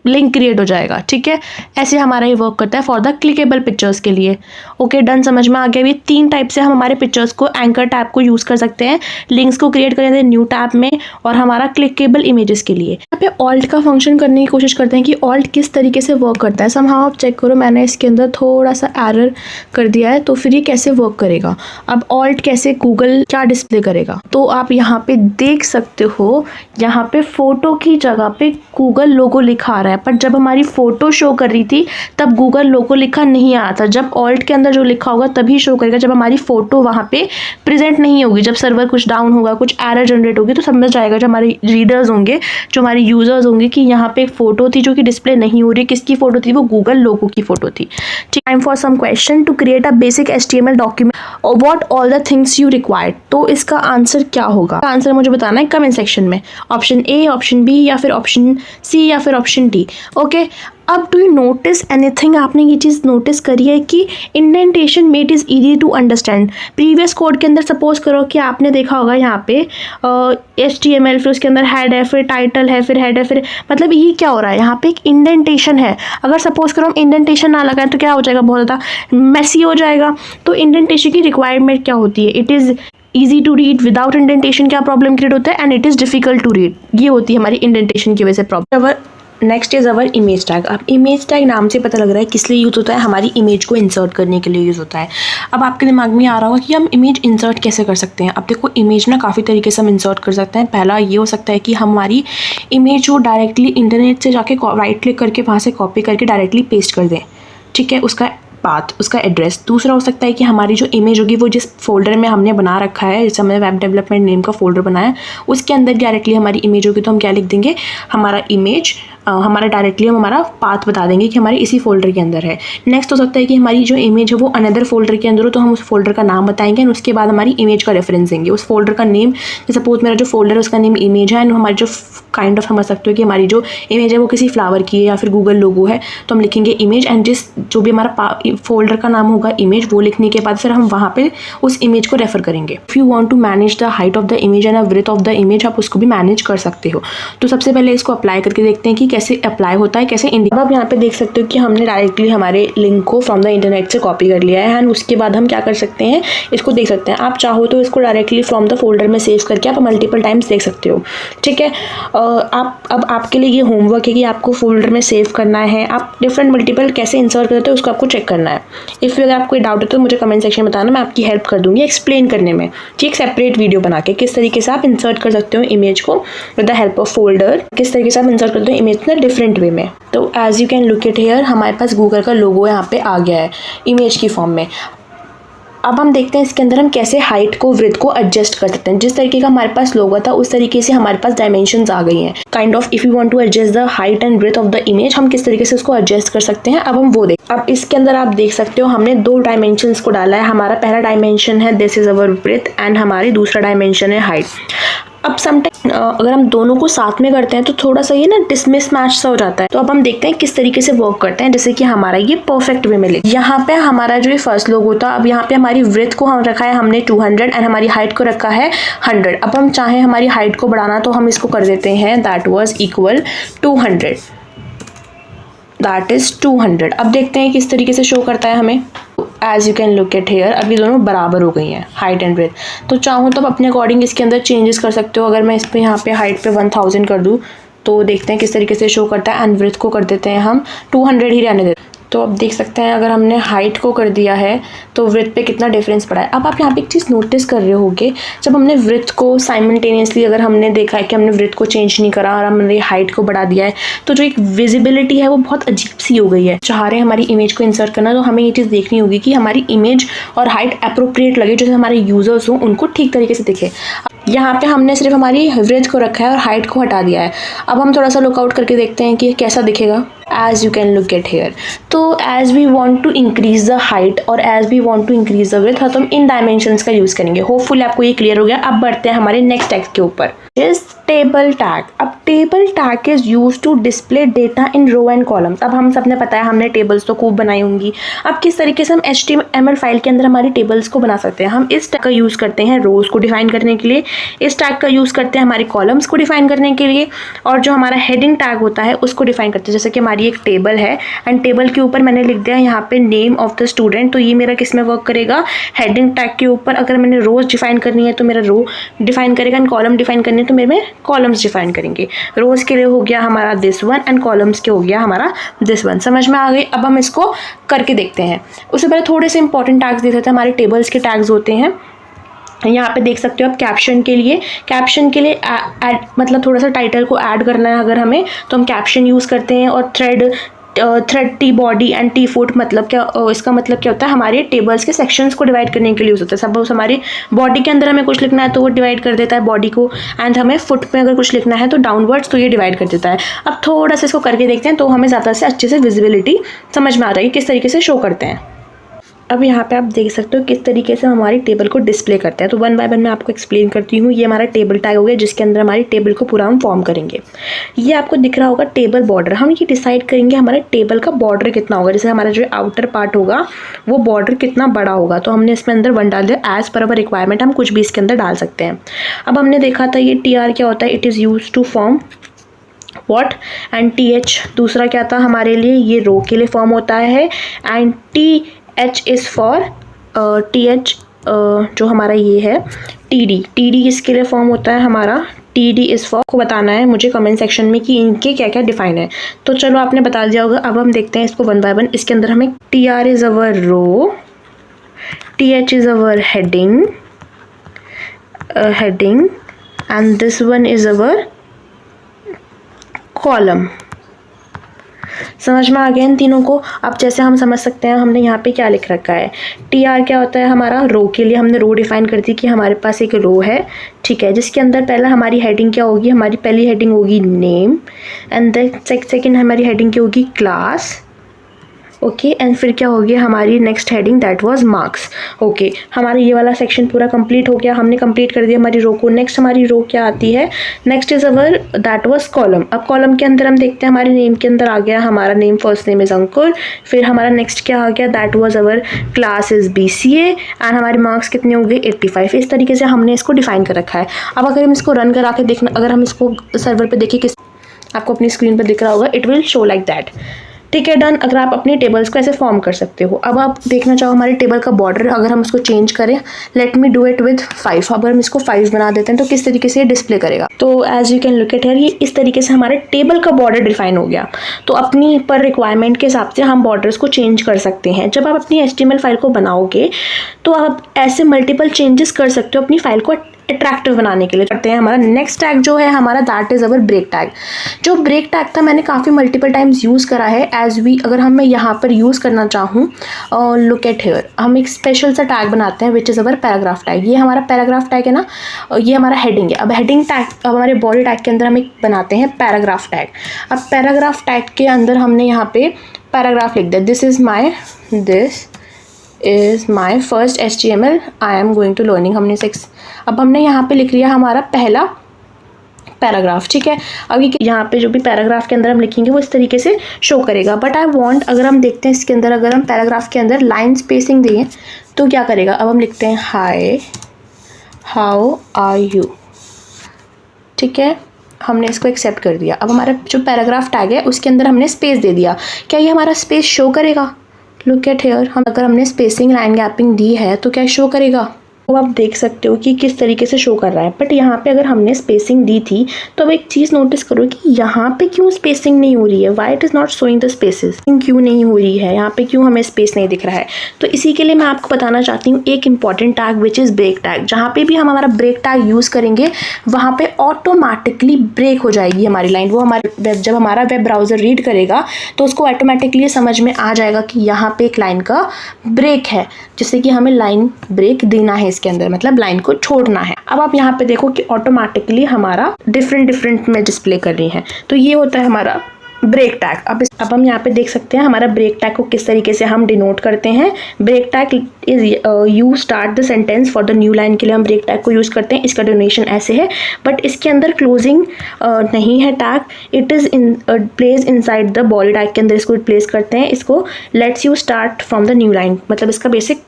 लिंक क्रिएट हो जाएगा। ठीक है, ऐसे हमारा ये वर्क करता है फॉर द क्लिकेबल पिक्चर्स के लिए। ओके, डन, समझ में आ गया। ये 3 टाइप से हम हमारे पिक्चर्स को एंकर टैब को यूज़ कर सकते हैं, लिंक्स को क्रिएट कर सकते हैं न्यू टैब में, और हमारा क्लिकेबल इमेजेस के लिए। यहाँ पे ऑल्ट का फंक्शन करने की कोशिश करते हैं कि ऑल्ट किस तरीके से वर्क करता है। समहाउ आप चेक करो, मैंने इसके अंदर थोड़ा सा एरर कर दिया है, तो फिर ये कैसे वर्क करेगा। अब ऑल्ट कैसे गूगल क्या डिस्प्ले करेगा, तो आप यहाँ पे देख सकते हो, यहाँ पे फोटो की जगह पे गूगल लोगो लिखा आ रहा है, पर जब हमारी फ़ोटो शो कर रही थी तब गूगल लोगो लिखा नहीं आ रहा था। जब ऑल्ट के अंदर जो लिखा होगा तभी शो करेगा जब हमारी फ़ोटो वहाँ पे प्रेजेंट नहीं होगी। जब सर्वर कुछ डाउन होगा, कुछ एरर जनरेट होगी, तो समझ जाएगा जो हमारे रीडर्स होंगे, जो हमारे यूज़र्स होंगे, कि यहाँ पे एक फ़ोटो थी जो कि डिस्प्ले नहीं हो रही। किसकी फ़ोटो थी, वो गूगल लोगो की फ़ोटो थी। Time for some question to create a basic HTML document, what all the things you required. तो इसका आंसर क्या होगा, आंसर मुझे बताना है कमेंट सेक्शन में। ऑप्शन ए, ऑप्शन बी, या फिर ऑप्शन सी, या फिर ऑप्शन डी। ओके, अब डू यू नोटिस एनीथिंग, आपने ये चीज़ नोटिस करी है कि indentation made is easy to understand. Previous code के अंदर सपोज करो कि आपने देखा होगा यहाँ पे HTML, फिर उसके अंदर हेड है, फिर टाइटल है, फिर हेड है, फिर मतलब ये क्या हो रहा है, यहाँ पे एक इंडेंटेशन है। अगर सपोज करो हम इंडेंटेशन ना लगाएं तो क्या हो जाएगा, बहुत ज़्यादा मेसी हो जाएगा। तो इंडेंटेशन की रिक्वायरमेंट क्या होती है, it is easy to read, without indentation क्या प्रॉब्लम क्रिएट होता है, and it is difficult to read, ये होती है हमारी इंडेंटेशन की वजह से problem. Next is our image tag. अब इमेज टैग नाम से पता लग रहा है किस लिए यूज़ होता है, हमारी इमेज को इंसर्ट करने के लिए यूज़ होता है। अब आपके दिमाग में आ रहा होगा कि हम इमेज इंसर्ट कैसे कर सकते हैं। अब देखो, इमेज ना काफ़ी तरीके से हम इंसर्ट कर सकते हैं। पहला ये हो सकता है कि हमारी इमेज को डायरेक्टली इंटरनेट से जाके राइट क्लिक करके वहाँ से कॉपी करके डायरेक्टली पेस्ट कर दें। ठीक है, उसका पाथ, उसका एड्रेस। दूसरा हो सकता है कि हमारी जो इमेज होगी वो जिस फोल्डर में हमने बना रखा है, जैसे हमने वेब डेवलपमेंट नेम का फोल्डर बनाया, उसके अंदर डायरेक्टली हमारी इमेज होगी, तो हम क्या लिख देंगे, हमारा इमेज, हमारा डायरेक्टली हम हमारा पाथ बता देंगे कि हमारे इसी फोल्डर के अंदर है। नेक्स्ट हो सकता है कि हमारी जो इमेज है वो अनदर फोल्डर के अंदर हो, तो हम उस फोल्डर का नाम बताएंगे और उसके बाद हमारी इमेज का रेफरेंस देंगे, उस फोल्डर का नेम। सपोज मेरा जो फोल्डर है उसका नेम इमेज है, एंड हमारी जो काइंड ऑफ समझ सकते हो कि हमारी जो इमेज है वो किसी फ्लावर की है या फिर गूगल लोगो है, तो हम लिखेंगे इमेज, एंड जिस जो भी हमारा फोल्डर का नाम होगा इमेज, वो लिखने के बाद फिर हम वहाँ पे उस इमेज को रेफर करेंगे। If you want to manage the height of the image and width of the image, आप उसको भी मैनेज कर सकते हो। तो सबसे पहले इसको अप्लाई करके देखते हैं कि कैसे अप्लाई होता है, कैसे इंडिया। आप यहाँ पे देख सकते हो कि हमने डायरेक्टली हमारे लिंक को फ्रॉम द इंटरनेट से कॉपी कर लिया है, एंड उसके बाद हम क्या कर सकते हैं, इसको देख सकते हैं। आप चाहो तो इसको डायरेक्टली फ्रॉम द फोल्डर में सेव करके आप मल्टीपल टाइम्स देख सकते हो। ठीक है, आप अब आपके लिए ये होमवर्क है कि आपको फोल्डर में सेव करना है। आप डिफरेंट मल्टीपल कैसे इंसर्ट करते हो उसको आपको चेक करना है। इफ़ अगर आपको कोई डाउट है तो मुझे कमेंट सेक्शन में बताना, मैं आपकी हेल्प कर दूँगी एक्सप्लेन करने में। ठीक, सेपरेट वीडियो बना के किस तरीके से आप इंसर्ट कर सकते हो इमेज को with the help of folder, किस तरीके से आप इंसर्ट करते हो इमेज में डिफरेंट वे में। तो as you can look it here, हमारे पास गूगल का लोगो यहाँ पे आ गया है इमेज की फॉर्म में। अब हम देखते हैं इसके अंदर हम कैसे हाइट को, विड्थ को एडजस्ट कर सकते हैं। जिस तरीके का हमारे पास लोगो था उस तरीके से हमारे पास डायमेंशंस आ गई हैं। Kind of if you want to adjust the height and width of the image, हम किस तरीके से उसको एडजस्ट कर सकते हैं, अब हम वो देख। अब इसके अंदर आप देख सकते हो हमने 2 डायमेंशंस को डाला है। हमारा पहला डायमेंशन है this is our width, and हमारी दूसरा डायमेंशन है हाइट। अब समटाइम अगर हम दोनों को साथ में करते हैं तो थोड़ा सा ये ना डिसमिस मैच सा हो जाता है। तो अब हम देखते हैं किस तरीके से वर्क करते हैं, जैसे कि हमारा ये परफेक्ट वे में लिख। यहाँ पे हमारा जो ये फर्स्ट लोगो था, अब यहाँ पे हमारी विड्थ को हम रखा है हमने 200 एंड हमारी हाइट को रखा है 100। अब हम चाहें हमारी हाइट को बढ़ाना तो हम इसको कर देते हैं that was equal 200, that is 200। अब देखते हैं किस तरीके से शो करता है हमें। As you can look at here, अभी दोनों बराबर हो गई हैं हाइट एंड विड्थ। तो चाहूँ तो अपने अकॉर्डिंग इसके अंदर चेंजेस कर सकते हो। अगर मैं इस पर यहाँ पे हाइट पे 1000 कर दूँ तो देखते हैं किस तरीके से शो करता है, एंड विड्थ को कर देते हैं हम 200 ही रहने देते हैं। तो अब देख सकते हैं अगर हमने हाइट को कर दिया है तो विड्थ पे कितना डिफरेंस पड़ा है। अब आप यहाँ पे एक चीज़ नोटिस कर रहे होगे, जब हमने विड्थ को साइमल्टेनियसली अगर हमने देखा है कि हमने विड्थ को चेंज नहीं करा और हमने हाइट को बढ़ा दिया है, तो जो एक विजिबिलिटी है वो बहुत अजीब सी हो गई है। चाह रहे हैं हमारी इमेज को इंसर्ट करना, तो हमें ये चीज़ देखनी होगी कि हमारी इमेज और हाइट अप्रोप्रिएट लगे, जैसे हमारे यूजर्स हों उनको ठीक तरीके से दिखे। यहाँ पे हमने सिर्फ हमारी विड्थ को रखा है और हाइट को हटा दिया है। अब हम थोड़ा सा लुकआउट करके देखते हैं कि कैसा दिखेगा। As you can look at here, तो as we want to increase the height और as we want to increase the width, तो हम इन डायमेंशंस का यूज़ करेंगे। होपफुली आपको ये क्लियर हो गया। अब बढ़ते हैं हमारे नेक्स्ट टैग के ऊपर, इज टेबल टैग। अब table tag is use to display data in row and columns. अब हम सबने पता है, हमने टेबल्स तो खूब बनाई होंगी। अब किस तरीके से हम HTML फाइल के अंदर हमारी टेबल्स को बना सकते हैं? हम इस टैग का यूज़ करते हैं रोज़ को डिफाइन करने के लिए, इस टैग का यूज़ करते हैं हमारी कॉलम्स को डिफाइन करने के लिए, और जो हमारा हेडिंग टैग होता है उसको डिफाइन करते हैं। जैसे कि हमारी एक टेबल है एंड टेबल के ऊपर मैंने लिख दिया यहाँ पे नेम ऑफ द स्टूडेंट, तो ये मेरा किस में वर्क करेगा? हेडिंग टैग के ऊपर। अगर मैंने रोज डिफाइन करनी है तो मेरा रो डिफाइन करेगा, एंड कॉलम डिफाइन करनी है तो मेरे में कॉलम्स डिफाइन करेंगे। रोज के लिए हो गया हमारा दिस वन एंड कॉलम्स के हो गया हमारा दिस वन। समझ में आ गई? अब हम इसको करके देखते हैं। उससे पहले थोड़े से इंपॉर्टेंट टैग्स देते थे, हमारे टेबल्स के टैग्स होते हैं। यहाँ पे देख सकते हो आप कैप्शन के लिए मतलब थोड़ा सा टाइटल को ऐड करना है अगर हमें, तो हम कैप्शन यूज़ करते हैं। और thread T body and T foot, मतलब क्या इसका मतलब क्या होता है? हमारे टेबल्स के सेक्शंस को डिवाइड करने के लिए यूज़ होता है। सपोज हमारी बॉडी के अंदर हमें कुछ लिखना है तो वो डिवाइड कर देता है बॉडी को, एंड हमें फुट में अगर कुछ लिखना है तो डाउनवर्ड्स, तो ये डिवाइड कर देता है। अब थोड़ा सा इसको करके देखते हैं तो हमें ज़्यादा से अच्छे से विजिबिलिटी समझ में आ रही है किस तरीके से शो करते हैं। अब यहाँ पे आप देख सकते हो किस तरीके से हम हमारी टेबल को डिस्प्ले करते हैं। तो वन बाय वन मैं आपको एक्सप्लेन करती हूँ। ये हमारा टेबल टैग हो गया जिसके अंदर हमारी टेबल को पूरा हम फॉर्म करेंगे। ये आपको दिख रहा होगा टेबल बॉर्डर। हम ये डिसाइड करेंगे हमारे टेबल का बॉर्डर कितना होगा। जैसे हमारा जो आउटर पार्ट होगा वो बॉर्डर कितना बड़ा होगा, तो हमने इसमें अंदर 1 डाल दिया। एज पर अवर रिक्वायरमेंट हम कुछ भी इसके अंदर डाल सकते हैं। अब हमने देखा था ये TR क्या होता है? It is use to form what, and TH दूसरा क्या था हमारे लिए? ये रो के लिए फॉर्म होता है। And TH is for TH जो हमारा ये है TD इसके लिए फॉर्म होता है हमारा। TD इज़ फॉर, को बताना है मुझे कमेंट सेक्शन में कि इनके क्या क्या डिफाइन है। तो चलो आपने बता दिया होगा। अब हम देखते हैं इसको वन बाय वन। इसके अंदर हमें TR is our row, TH is our heading and this one is our column. समझ में आ गया इन तीनों को? अब जैसे हम समझ सकते हैं हमने यहाँ पे क्या लिख रखा है। TR क्या होता है हमारा? रो के लिए हमने रो डिफाइन कर दी कि हमारे पास एक रो है, ठीक है, जिसके अंदर पहला हमारी हेडिंग क्या होगी? हमारी पहली हेडिंग होगी नेम, एंड देन सेकेंड हमारी हेडिंग क्या होगी? क्लास, ओके, एंड फिर क्या हो गया हमारी next heading? That was marks. Okay, हमारा ये वाला सेक्शन पूरा कंप्लीट हो गया। हमने कंप्लीट कर दिया हमारी रो को। नेक्स्ट हमारी रो क्या आती है? Next is our that was column. अब कॉलम के अंदर हम देखते हैं हमारे नेम के अंदर आ गया हमारा नेम, फर्स्ट नेम इज अंकुर। फिर हमारा नेक्स्ट क्या आ गया? That was our class is BCA, and हमारे मार्क्स कितने हो गए? 85। इस तरीके से हमने इसको डिफाइन कर रखा है। अब अगर हम इसको रन करा के देखना, अगर हम इसको सर्वर पर देखें, किस आपको अपनी स्क्रीन पर दिख रहा होगा, it will show like that. ठीक है, डन। अगर आप अपनी टेबल्स को ऐसे फॉर्म कर सकते हो। अब आप देखना चाहो हमारे टेबल का बॉर्डर, अगर हम उसको चेंज करें, let me do it with 5। अगर हम इसको 5 बना देते हैं तो किस तरीके से ये डिस्प्ले करेगा? तो as you can look at here, ये इस तरीके से हमारे टेबल का बॉर्डर डिफाइन हो गया। तो अपनी पर रिक्वायरमेंट के हिसाब से हम बॉर्डर्स को चेंज कर सकते हैं। जब आप अपनी HTML फाइल को बनाओगे तो आप ऐसे मल्टीपल चेंजेस कर सकते हो अपनी फाइल को अट्रैक्टिव बनाने के लिए। करते हैं हमारा नेक्स्ट टैग जो है हमारा, that is our break tag. जो ब्रेक टैग था मैंने काफ़ी मल्टीपल टाइम्स यूज़ करा है। एज वी, अगर हम मैं यहाँ पर यूज़ करना चाहूँ, लुक एट हियर, हम एक स्पेशल सा टैग बनाते हैं which is our paragraph tag. ये हमारा पैराग्राफ टैग है ना, ये हमारा हेडिंग है। अब हेडिंग टैग, अब हमारे बॉडी टैग के अंदर हम एक बनाते हैं पैराग्राफ टैग। अब पैराग्राफ टैग के अंदर हमने यहाँ पे पैराग्राफ लिख दिया, this is my first HTML I am going to learning. हमने 6, अब हमने यहाँ पे लिख लिया हमारा पहला पैराग्राफ, ठीक है। अब ये यहाँ पे जो भी पैराग्राफ के अंदर हम लिखेंगे वो इस तरीके से शो करेगा। बट आई वांट, अगर हम देखते हैं इसके अंदर, अगर हम पैराग्राफ के अंदर लाइन स्पेसिंग दें तो क्या करेगा? अब हम लिखते हैं हाय हाउ आर यू, ठीक है, हमने इसको एक्सेप्ट कर दिया। अब हमारा जो पैराग्राफ टैग है उसके अंदर हमने स्पेस दे दिया। क्या ये हमारा स्पेस शो करेगा? लुक एट हियर, हम अगर हमने स्पेसिंग लाइन गैपिंग दी है तो क्या शो करेगा? वो आप देख सकते हो कि किस तरीके से शो कर रहा है। बट यहाँ पे अगर हमने स्पेसिंग दी थी तो अब एक चीज़ नोटिस करो कि यहाँ पे क्यों स्पेसिंग नहीं हो रही है, why it is not showing the spaces, क्यों नहीं हो रही है, यहाँ पे क्यों हमें स्पेस नहीं दिख रहा है। तो इसी के लिए मैं आपको बताना चाहती हूँ एक important tag which is break tag. जहाँ पे भी हम हमारा ब्रेक टैग यूज़ करेंगे वहाँ पे ऑटोमेटिकली ब्रेक हो जाएगी हमारी लाइन। वो हमारे जब हमारा वेब ब्राउज़र रीड करेगा तो उसको ऑटोमेटिकली समझ में आ जाएगा कि यहाँ पे एक लाइन का ब्रेक है, जिससे कि हमें लाइन ब्रेक देना है इसके अंदर, मतलब लाइन को छोड़ना है। अब आप यहाँ पे देखो कि ऑटोमेटिकली हमारा डिफरेंट में डिस्प्ले कर रही है। तो ये होता है हमारा ब्रेक टैग। अब हम यहाँ पे देख सकते हैं हमारा ब्रेक टैग को किस तरीके से हम डिनोट करते हैं। Break tag is you start the sentence for the new line के लिए हम ब्रेक टैग को यूज़ करते हैं। इसका डोनेशन ऐसे है, बट इसके अंदर क्लोजिंग नहीं है tag, it is in place inside the body tag के अंदर इसको प्लेस करते हैं। इसको let's you start from the new line, मतलब इसका बेसिक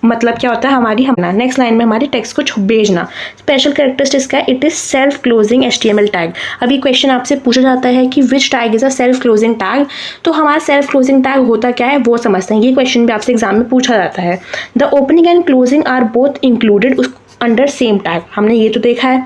मतलब क्या होता है, हमारी नेक्स्ट लाइन में हमारी टेक्स्ट को भेजना। स्पेशल कैरेक्टरिस्टिक्स का it is self closing HTML tag. अभी क्वेश्चन आपसे पूछा जाता है कि which tag is a self closing tag, तो हमारा सेल्फ क्लोजिंग टैग होता क्या है वो समझते हैं। ये क्वेश्चन भी आपसे एग्जाम में पूछा जाता है। The opening and closing are both included under same tag. हमने ये तो देखा है,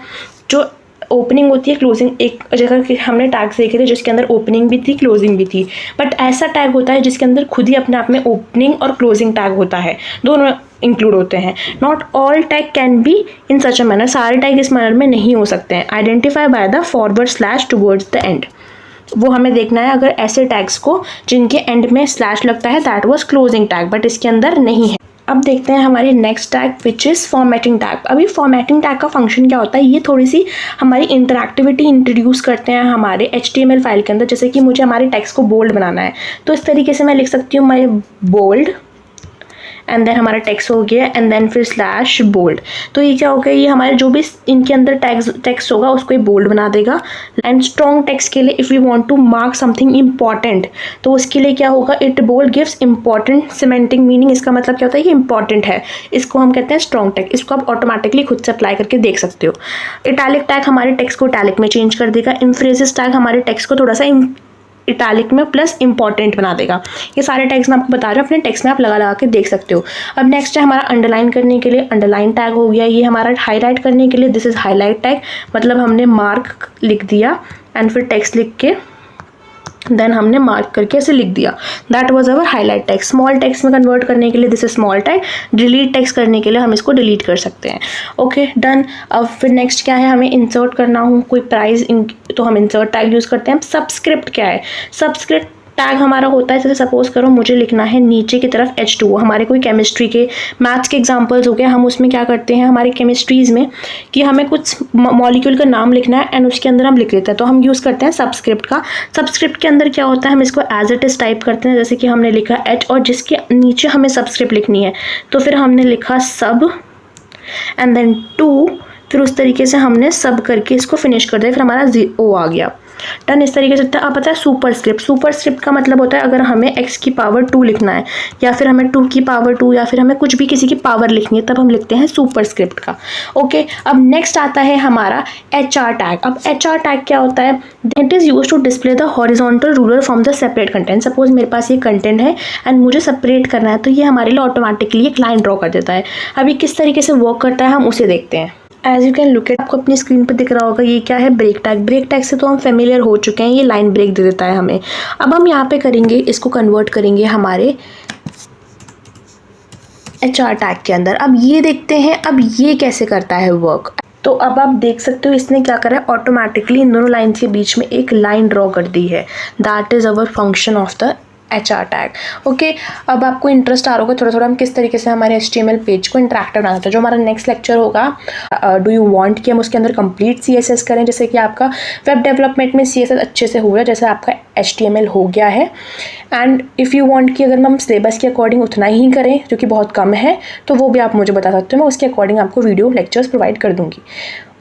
जो ओपनिंग होती है, क्लोजिंग एक जगह हमने टैग्स देखे थे जिसके अंदर ओपनिंग भी थी क्लोजिंग भी थी। बट ऐसा टैग होता है जिसके अंदर खुद ही अपने आप में ओपनिंग और क्लोजिंग टैग होता है, दोनों इंक्लूड होते हैं। Not all tag can be in such a manner, सारे टैग इस मैनर में नहीं हो सकते हैं। Identify by the forward slash towards the end, वो हमें देखना है अगर ऐसे टैग्स को जिनके एंड में स्लैश लगता है that was closing tag, but इसके अंदर नहीं है। अब देखते हैं हमारी next tag which is formatting tag. अभी फॉर्मेटिंग टैग का फंक्शन क्या होता है, ये थोड़ी सी हमारी इंटरैक्टिविटी इंट्रोड्यूस करते हैं हमारे HTML फाइल के अंदर। जैसे कि मुझे हमारे टेक्स्ट को बोल्ड बनाना है तो इस तरीके से मैं लिख सकती हूँ माई बोल्ड एंड देन हमारा टेक्स्ट हो गया एंड देन फिर स्लैश बोल्ड। तो ये क्या होगा, ये हमारे जो भी इनके अंदर टेक्स्ट होगा उसको ये बोल्ड बना देगा। एंड स्ट्रॉन्ग टेक्स्ट के लिए if you want to mark something important तो उसके लिए क्या होगा, it bold gives important semantic meaning. इसका मतलब क्या होता है, ये इंपॉर्टेंट है, इसको हम कहते हैं स्ट्रॉन्ग टेक्स्ट। इसको आप ऑटोमेटिकली खुद से अप्लाई करके देख सकते हो। इटैलिक टैग हमारे टेक्स्ट को इटैलिक में चेंज कर देगा। इम्फ्रेसिस टैग हमारे टेक्स्ट को थोड़ा सा इटैलिक में प्लस इंपॉर्टेंट बना देगा। ये सारे टैग्स मैं आपको बता रही हूँ, अपने टेक्स्ट में आप लगा के देख सकते हो। अब नेक्स्ट है हमारा अंडरलाइन करने के लिए अंडरलाइन टैग हो गया। ये हमारा हाईलाइट करने के लिए दिस इज हाईलाइट टैग, मतलब हमने मार्क लिख दिया एंड फिर टेक्स्ट लिख के देन हमने मार्क करके ऐसे लिख दिया, that was our highlight tag. Small text में कन्वर्ट करने के लिए this is small tag. Delete text करने के लिए हम इसको डिलीट कर सकते हैं। Okay done. अब फिर नेक्स्ट क्या है, हमें इंसर्ट करना हो कोई प्राइस तो हम इंसर्ट टैग यूज़ करते हैं। सब्सक्रिप्ट क्या है, सब्सक्रिप्ट टैग हमारा होता है, जैसे सपोज करो मुझे लिखना है नीचे की तरफ H2O, हमारे कोई केमिस्ट्री के मैथ्स के एग्जांपल्स हो गए। हम उसमें क्या करते हैं हमारे केमिस्ट्रीज़ में कि हमें कुछ मॉलिक्यूल का नाम लिखना है एंड उसके अंदर हम लिख लेते हैं, तो हम यूज़ करते हैं सब्सक्रिप्ट का। सब्सक्रिप्ट के अंदर क्या होता है, हम इसको एज इट इज़ टाइप करते हैं, जैसे कि हमने लिखा H और जिसके नीचे हमें सब्सक्रिप्ट लिखनी है तो फिर हमने लिखा सब एंड देन 2, फिर उस तरीके से हमने सब करके इसको फिनिश कर दिया, फिर हमारा O आ गया। डन। इस तरीके से अब पता है सुपरस्क्रिप्ट। सुपरस्क्रिप्ट का मतलब होता है अगर हमें x की पावर 2 लिखना है या फिर हमें 2 की पावर 2 या फिर हमें कुछ भी किसी की पावर लिखनी है तब हम लिखते हैं सुपरस्क्रिप्ट का। ओके अब नेक्स्ट आता है हमारा HR टैग। अब HR टैग क्या होता है, it is use to display the horizontal ruler from the separate content. Suppose मेरे पास ये कंटेंट है एंड मुझे सेपरेट करना है तो ये हमारे लिए ऑटोमेटिकली एक लाइन ड्रॉ कर देता है। अभी किस तरीके से वर्क करता है हम उसे देखते हैं। As you can look at, आपको अपनी स्क्रीन पर दिख रहा होगा ये क्या है, ब्रेक टैग। ब्रेक टैग से तो हम फेमिलियर हो चुके हैं, ये लाइन ब्रेक दे देता है हमें। अब हम यहाँ पे करेंगे, इसको कन्वर्ट करेंगे हमारे HR टैग के अंदर। अब ये देखते हैं अब ये कैसे करता है वर्क। तो अब आप देख सकते हो इसने क्या करा है, ऑटोमेटिकली इन दोनों लाइन्स के बीच में एक लाइन ड्रॉ कर दी है। That is our function of the HR tag. Okay अब आपको इंटरेस्ट आ रहा होगा थोड़ा थोड़ा हम किस तरीके से हमारे HTML पेज को इंटरेक्टिव बनाते हैं। जो हमारा नेक्स्ट लेक्चर होगा, डू यू वांट कि हम उसके अंदर कंप्लीट CSS करें, जैसे कि आपका वेब डेवलपमेंट में CSS अच्छे से हो गया जैसे आपका HTML हो गया है। एंड इफ़ यू वांट कि अगर हम सिलेबस के अकॉर्डिंग उतना ही करें जो कि बहुत कम है तो वो भी आप मुझे बता सकते हो, मैं उसके अकॉर्डिंग आपको वीडियो लेक्चर्स प्रोवाइड कर दूँगी।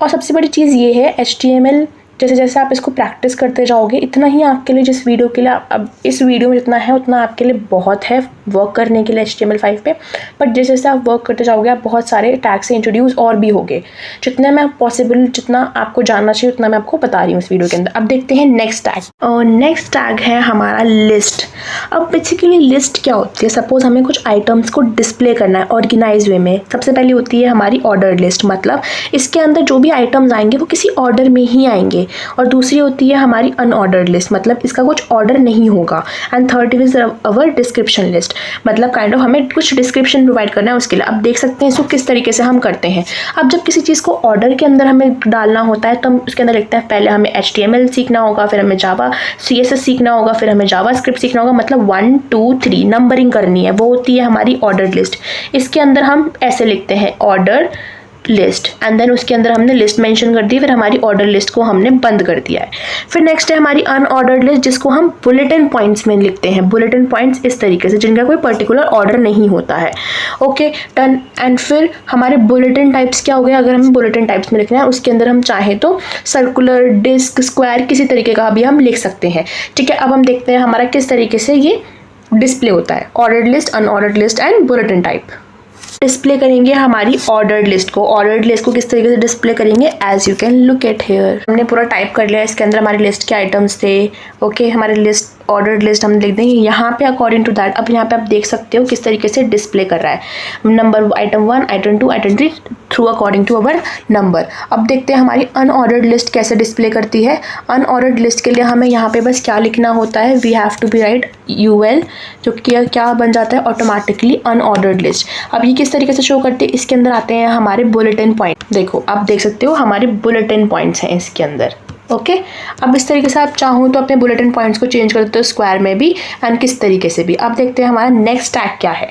और सबसे बड़ी चीज़ ये है HTML जैसे जैसे आप इसको प्रैक्टिस करते जाओगे इतना ही आपके लिए, जिस वीडियो के लिए अब इस वीडियो में जितना है उतना आपके लिए बहुत है वर्क करने के लिए HTML5 पे। बट जैसे जैसे आप वर्क करते जाओगे आप बहुत सारे टैग से इंट्रोड्यूस और भी होगे। जितना मैं पॉसिबल, जितना आपको जानना चाहिए उतना मैं आपको बता रही हूँ इस वीडियो के अंदर। अब देखते हैं नेक्स्ट टैग। और नेक्स्ट टैग है हमारा लिस्ट। अब बेसिकली लिस्ट क्या होती है? सपोज हमें कुछ आइटम्स को डिस्प्ले करना है ऑर्गेनाइज वे में। सबसे पहले होती है हमारी ऑर्डर लिस्ट, मतलब इसके अंदर जो भी आइटम्स आएंगे वो किसी ऑर्डर में ही आएंगे। और दूसरी होती है हमारी अनऑर्डर्ड लिस्ट, मतलब इसका कुछ ऑर्डर नहीं होगा। And third is our description list, मतलब काइंड ऑफ हमें कुछ डिस्क्रिप्शन प्रोवाइड करना है उसके लिए। अब देख सकते हैं इसको किस तरीके से हम करते हैं। अब जब किसी चीज़ को ऑर्डर के अंदर हमें डालना होता है तो हम उसके अंदर लिखते हैं पहले हमें HTML सीखना होगा, फिर हमें जावा CSS सीखना होगा, फिर हमें जावास्क्रिप्ट सीखना होगा, मतलब 1 2 3 नंबरिंग करनी है। वो होती है हमारी ऑर्डर लिस्ट। इसके अंदर हम ऐसे लिखते हैं ऑर्डर लिस्ट एंड देन उसके अंदर हमने लिस्ट मेंशन कर दी, फिर हमारी ऑर्डर लिस्ट को हमने बंद कर दिया है। फिर नेक्स्ट है हमारी अनऑर्डर्ड लिस्ट, जिसको हम बुलेटिन पॉइंट्स में लिखते हैं। बुलेटिन पॉइंट्स इस तरीके से जिनका कोई पर्टिकुलर ऑर्डर नहीं होता है। Okay done. एंड फिर हमारे बुलेटिन टाइप्स क्या हो गए? अगर हमें बुलेटिन टाइप्स में लिखना है उसके अंदर हम चाहें तो सर्कुलर, डिस्क, स्क्वायर किसी तरीके का भी हम लिख सकते हैं। ठीक है, अब हम देखते हैं हमारा किस तरीके से ये डिस्प्ले होता है। Ordered list, unordered list and bulletin type. Display करेंगे हमारी ऑर्डर्ड लिस्ट को। ऑर्डर्ड लिस्ट को किस तरीके से डिस्प्ले करेंगे? As you can look at here. हमने पूरा टाइप कर लिया, इसके अंदर हमारी लिस्ट के आइटम्स थे। ओके, हमारी लिस्ट ऑर्डर्ड लिस्ट हम लिख देंगे यहाँ पे अकॉर्डिंग टू दैट। अब यहाँ पे आप देख सकते हो किस तरीके से डिस्प्ले कर रहा है। Number item 1, item 2, item 3 through according to our number. अब देखते हैं हमारी अनऑर्डर्ड लिस्ट कैसे डिस्प्ले करती है। अनऑर्डर्ड लिस्ट के लिए हमें यहाँ पे बस क्या लिखना होता है? We have to be write UL, जो कि क्या बन जाता है ऑटोमेटिकली अनऑर्डर्ड लिस्ट। अब ये किस तरीके से शो करते हैं? इसके अंदर आते हैं हमारे बुलेटिन पॉइंट। देखो आप देख सकते हो हमारे बुलेटिन पॉइंट्स हैं इसके अंदर। ओके अब इस तरीके से आप चाहो तो अपने बुलेटिन पॉइंट्स को चेंज कर देते हो स्क्वायर में भी एंड किस तरीके से भी। अब देखते हैं हमारा नेक्स्ट टैग क्या है।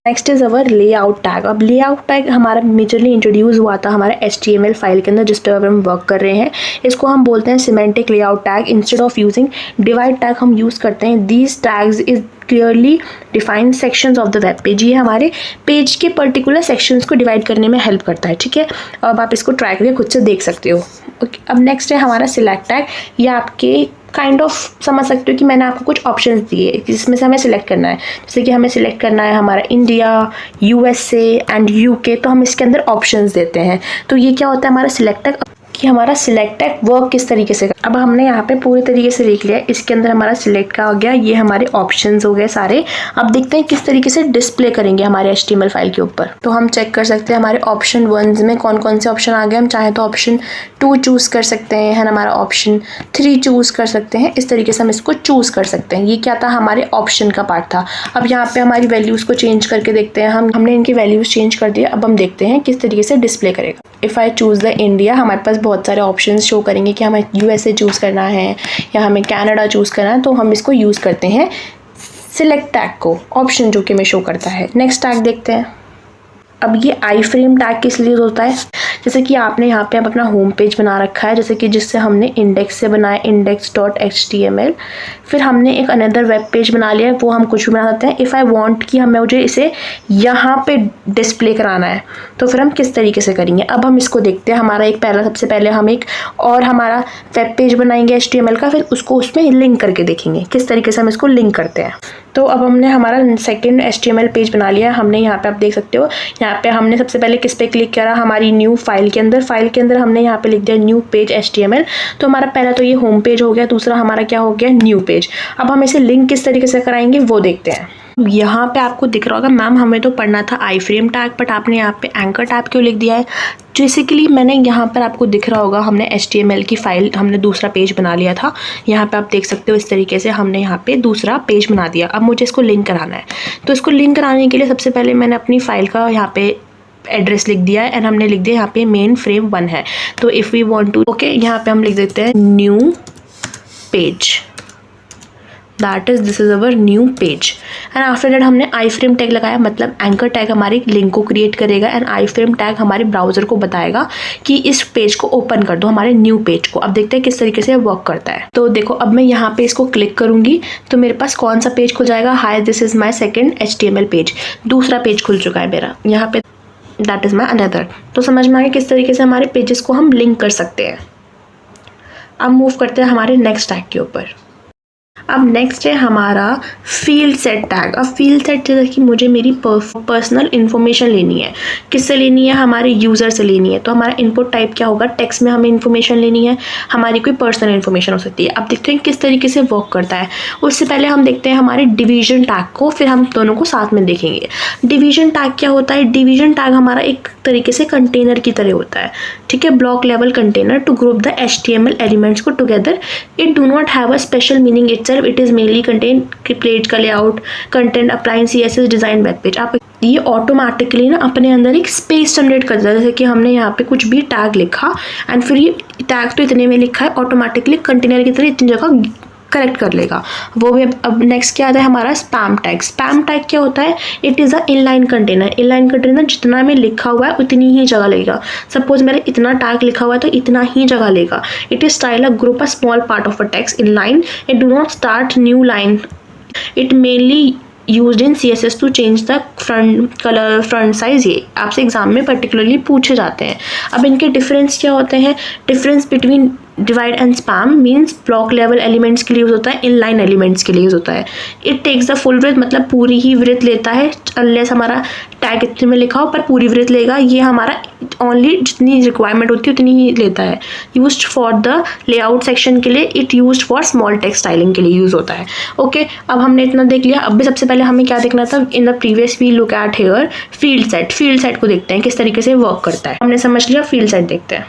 Next is our layout tag. अब लेआउट टैग हमारा मेजरली इंट्रोड्यूस हुआ था हमारे HTML फाइल के अंदर जिस पर हम वर्क कर रहे हैं। इसको हम बोलते हैं semantic layout tag. Instead of using divide tag हम यूज़ करते हैं। These tags is clearly defined sections of the web page. ये हमारे पेज के पर्टिकुलर सेक्शंस को डिवाइड करने में हेल्प करता है। ठीक है, अब आप इसको ट्राई करके खुद से देख सकते हो। ओके, अब नेक्स्ट है हमारा सिलेक्ट टैग। ये आपके काइंड ऑफ समझ सकते हो कि मैंने आपको कुछ ऑप्शंस दिए जिसमें से हमें सिलेक्ट करना है। जैसे कि हमें सिलेक्ट करना है हमारा इंडिया, USA एंड UK, तो हम इसके अंदर ऑप्शंस देते हैं। तो ये क्या होता है हमारा सिलेक्ट टैग, कि हमारा सिलेक्ट टैग वर्क किस तरीके से। अब हमने यहाँ पे पूरी तरीके से लिख लिया। इसके अंदर हमारा सिलेक्ट का हो गया, ये हमारे ऑप्शंस हो गए सारे। अब देखते हैं किस तरीके से डिस्प्ले करेंगे हमारे HTML फाइल के ऊपर। तो हम चेक कर सकते हैं हमारे ऑप्शन 1 में कौन कौन से ऑप्शन आ गए। हम चाहे तो ऑप्शन 2 चूज़ कर सकते हैं, है ना, हमारा ऑप्शन 3 चूज़ कर सकते हैं। इस तरीके से हम इसको चूज़ कर सकते हैं। ये क्या था? हमारे ऑप्शन का पार्ट था। अब यहाँ पे हमारी वैल्यूज़ को चेंज करके देखते हैं। हमने इनकी वैल्यूज़ चेंज कर दिया। अब हम देखते हैं किस तरीके से डिस्प्ले करेगा। If I choose the India, हमारे पास बहुत सारे ऑप्शन शो करेंगे कि हमें USA चूज़ करना है या हमें कनाडा चूज़ करना है। तो हम इसको यूज़ करते हैं सिलेक्ट टैग को, ऑप्शन जो कि हमें शो करता है। नेक्स्ट टैग देखते हैं। अब ये आई फ्रेम टैग किस लिए होता है? जैसे कि आपने यहाँ पे अपना होम पेज बना रखा है, जैसे कि जिससे हमने इंडेक्स से बनाया index.html। फिर हमने एक अनदर वेब पेज बना लिया है, वो हम कुछ भी बना सकते हैं। इफ़ आई वांट कि मुझे इसे यहाँ पे डिस्प्ले कराना है तो फिर हम किस तरीके से करेंगे। अब हम इसको देखते हैं। हमारा एक सबसे पहले हम एक और हमारा वेब पेज बनाएंगे HTML का, फिर उसको उसमें लिंक करके देखेंगे किस तरीके से हम इसको लिंक करते हैं। तो अब हमने हमारा सेकंड HTML पेज बना लिया। हमने यहाँ पे आप देख सकते हो, यहाँ पे हमने सबसे पहले किस पे क्लिक करा? हमारी न्यू फाइल के अंदर हमने यहाँ पे लिख दिया न्यू पेज HTML। तो हमारा पहला तो ये होम पेज हो गया, दूसरा हमारा क्या हो गया? New page. अब हम इसे लिंक किस तरीके से कराएंगे वो देखते हैं। यहाँ पे आपको दिख रहा होगा मैम हमें तो पढ़ना था आई फ्रेम टैग, बट आपने यहाँ पे एंकर टैग क्यों लिख दिया है? बेसिकली मैंने यहाँ पर आपको दिख रहा होगा हमने HTML की फाइल, हमने दूसरा पेज बना लिया था। यहाँ पे आप देख सकते हो इस तरीके से हमने यहाँ पे दूसरा पेज बना दिया। अब मुझे इसको लिंक कराना है, तो इसको लिंक कराने के लिए सबसे पहले मैंने अपनी फाइल का यहाँ पे एड्रेस लिख दिया है एंड हमने लिख दिया यहाँ पे मेन फ्रेम 1 है। तो if we want to, okay, यहाँ पे हम लिख देते हैं new page, that is this is our new page. And after that हमने आई फ्रेम टैग लगाया, मतलब एंकर टैग हमारी लिंक को क्रिएट करेगा एंड आई फ्रेम टैग हमारे ब्राउजर को बताएगा कि इस पेज को ओपन कर दो, हमारे न्यू पेज को। अब देखते हैं किस तरीके से वर्क करता है। तो देखो अब मैं यहाँ पे इसको क्लिक करूंगी तो मेरे पास कौन सा पेज खुल जाएगा? Hi, this is my second HTML page. दूसरा पेज खुल चुका है मेरा यहाँ पे, दैट इज माई अनदर। तो समझ में आ गया किस तरीके से हमारे पेजेस को हम लिंक कर सकते हैं। अब मूव करते हैं हमारे नेक्स्ट टैग के ऊपर। अब नेक्स्ट है हमारा फील्ड सेट टैग। अब फील्ड सेट जैसे कि मुझे मेरी पर्सनल इन्फॉर्मेशन लेनी है, किससे लेनी है, हमारे यूज़र से लेनी है। तो हमारा इनपुट टाइप क्या होगा, टेक्स्ट में हमें इन्फॉर्मेशन लेनी है, हमारी कोई पर्सनल इन्फॉर्मेशन हो सकती है। अब देखते हैं किस तरीके से वर्क करता है। उससे पहले हम देखते हैं हमारे डिवीजन टैग को, फिर हम दोनों को साथ में देखेंगे। डिवीजन टैग क्या होता है, डिवीजन टैग हमारा एक तरीके से कंटेनर की तरह होता है, ठीक है, block level container to group the HTML elements को together. It do not have a special meaning itself, it is mainly contain page का लेआउट, कंटेंट, अप्लाइन, CSS, डिज़ाइन, वेब पेज। आप ये ऑटोमेटिकली ना अपने अंदर एक स्पेस जनरेट कर देता है। जैसे कि हमने यहाँ पे कुछ भी टैग लिखा एंड फिर ये टैग तो इतने में लिखा है, ऑटोमेटिकली कंटेनर की तरह इतनी जगह करेक्ट कर लेगा वो भी। अब नेक्स्ट क्या आता है हमारा स्पैम टैग। स्पैम टैग क्या होता है, it is a inline container. Inline container जितना में लिखा हुआ है उतनी ही जगह लेगा। सपोज मेरे इतना टैग लिखा हुआ है तो इतना ही जगह लेगा। It is style a group a small part of a text in line, it do not start new line, it mainly use in CSS to change the front colour, front size. ये आपसे एग्जाम में पर्टिकुलरली पूछे जाते हैं। अब इनके डिफरेंस क्या होते हैं, difference between divide and spam means block level elements के लिए यूज़ होता है, इनलाइन एलिमेंट्स के लिए यूज़ होता है। It takes the full width, मतलब पूरी ही विड्थ लेता है, अनलेस हमारा टैग इतने में लिखा हो पर पूरी विड्थ लेगा। ये हमारा ओनली जितनी रिक्वायरमेंट होती है उतनी ही लेता है। Used for the layout section के लिए, it used for small text styling के लिए यूज़ होता है। ओके, अब हमने इतना देख लिया। अब भी सबसे पहले हमें क्या देखना था, in the previous we look at here field set. Field set को देखते हैं किस तरीके से वर्क करता है। हमने समझ लिया, फील्ड सेट देखते हैं।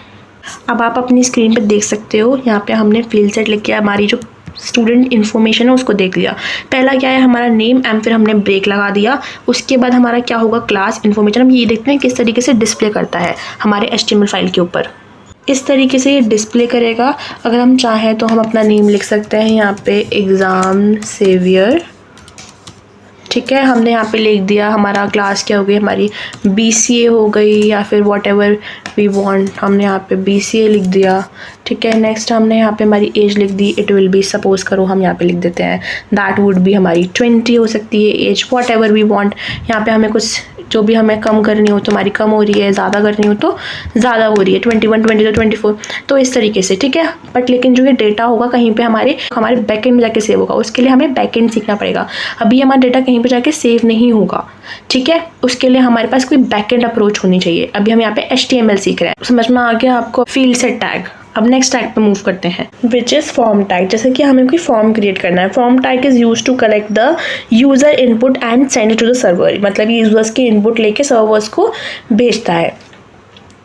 अब आप अपनी स्क्रीन पर देख सकते हो, यहाँ पे हमने फील्ड सेट लिख के हमारी जो स्टूडेंट इन्फॉर्मेशन है उसको देख लिया। पहला क्या है हमारा नेम एंड फिर हमने ब्रेक लगा दिया। उसके बाद हमारा क्या होगा, क्लास इन्फॉर्मेशन। हम ये देखते हैं किस तरीके से डिस्प्ले करता है हमारे HTML फाइल के ऊपर। इस तरीके से ये डिस्प्ले करेगा। अगर हम चाहें तो हम अपना नेम लिख सकते हैं यहाँ पे, एग्ज़ाम सेवियर, ठीक है। हमने यहाँ पे लिख दिया। हमारा क्लास क्या हो गई, हमारी BCA हो गई, या फिर वॉट एवर वी वॉन्ट, हमने यहाँ पे BCA लिख दिया, ठीक है। नेक्स्ट हमने यहाँ पे हमारी एज लिख दी, इट विल बी, सपोज करो हम यहाँ पे लिख देते हैं दैट वुड बी, हमारी 20 हो सकती है as, whatever we want. यहाँ पे हमें कुछ जो भी हमें कम करनी हो तो हमारी कम हो रही है, ज़्यादा करनी हो तो ज़्यादा हो रही है, 21, 22, 24, तो इस तरीके से, ठीक है। बट लेकिन जो ये डेटा होगा कहीं पे हमारे बैकएंड में जाके सेव होगा, उसके लिए हमें बैकएंड सीखना पड़ेगा। अभी हमारा डेटा कहीं पे जाके सेव नहीं होगा, ठीक है। उसके लिए हमारे पास कोई बैकएंड अप्रोच होनी चाहिए। अभी हम यहाँ पे HTML सीख रहे हैं, समझ में आ गया आपको। Field set tag. अब नेक्स्ट टैग पे मूव करते हैं, विच इज़ फॉर्म टैग। जैसे कि हमें कोई फॉर्म क्रिएट करना है। Form tag is use to collect the user input and send it to the server. मतलब ये यूज़र्स के इनपुट लेके सर्वर्स को भेजता है।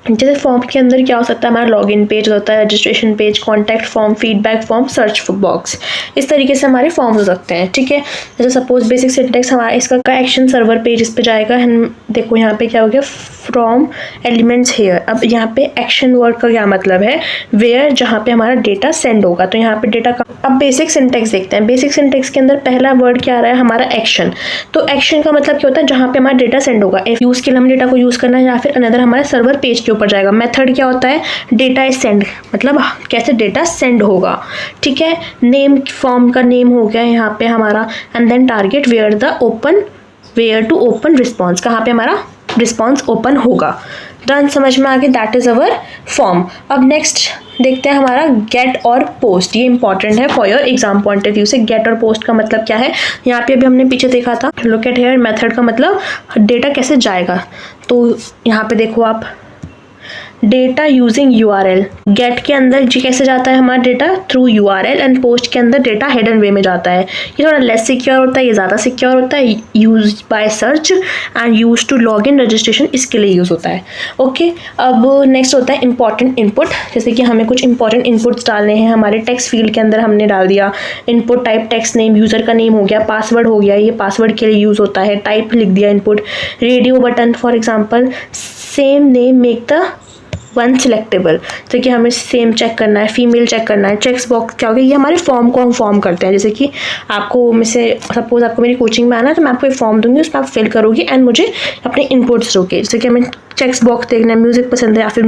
जैसे फॉर्म के अंदर क्या हो सकता है, हमारा लॉगिन पेज होता है, registration page, contact form, feedback form, search box, इस तरीके से हमारे फॉर्म हो सकते हैं, ठीक है। जैसे सपोज बेसिक सिंटैक्स हमारा इसका एक्शन सर्वर पेज इस पे जाएगा। देखो यहाँ पे क्या हो गया, फ्रॉम एलिमेंट्स हेयर। अब यहाँ पे एक्शन वर्ड का क्या मतलब है, वेयर, जहाँ पे हमारा डेटा सेंड होगा। तो यहाँ पे डेटा का, अब बेसिक सिंटैक्स देखते हैं। बेसिक सिंटैक्स के अंदर पहला वर्ड क्या आ रहा है, हमारा एक्शन। तो एक्शन का मतलब क्या होता है, जहाँ पे हमारा डेटा सेंड होगा। यूज़ के लिए हम डेटा को यूज़ करना है, या फिर अनदर हमारे सर्वर पेज के ऊपर जाएगा। मेथड क्या होता है, डेटा इज सेंड, मतलब कैसे डेटा सेंड होगा, ठीक है। नेम, फॉर्म का नेम हो गया यहाँ पे हमारा, and then target, where to open response, कहाँ पे हमारा रिस्पॉन्स ओपन होगा। डन, समझ में आ गया, दैट इज अवर फॉर्म। अब नेक्स्ट देखते हैं हमारा गेट और पोस्ट। ये इंपॉर्टेंट है for your exam point of view से। गेट और पोस्ट का मतलब क्या है, यहाँ पे अभी हमने पीछे देखा था, लुक एट हियर, मेथड का मतलब डेटा कैसे जाएगा। तो यहाँ पे देखो आप, डेटा यूजिंग URL। गेट के अंदर जी कैसे जाता है हमारा data, through URL, and post के अंदर डेटा हिडन वे में जाता है। ये थोड़ा लेस सिक्योर होता है, ये ज़्यादा सिक्योर होता है। Use by search and use to log in, registration, इसके लिए यूज़ होता है। ओके, अब नेक्स्ट होता है इंपॉर्टेंट इनपुट। जैसे कि हमें कुछ इंपॉर्टेंट इनपुट्स डालने हैं हमारे टेक्स्ट फील्ड के अंदर, हमने डाल दिया input type, text name, user का नेम हो गया, पासवर्ड हो गया, ये पासवर्ड के लिए यूज़ होता है। टाइप लिख दिया input, radio button for example, same name make the one selectable. तो कि हमें सेम चेक करना है, फीमेल चेक करना है। चेक्स बॉक्स क्या होगा, ये हमारे फॉर्म को हम फॉर्म करते हैं। जैसे कि आपको में से सपोज आपको मेरी कोचिंग में आना है तो मैं आपको एक फॉर्म दूंगी, उसमें आप फिल करोगे एंड मुझे अपने इनपुट्स दोगे। जैसे कि हमें चेक्स बॉक्स देखना है, म्यूज़िक पसंद है या फिर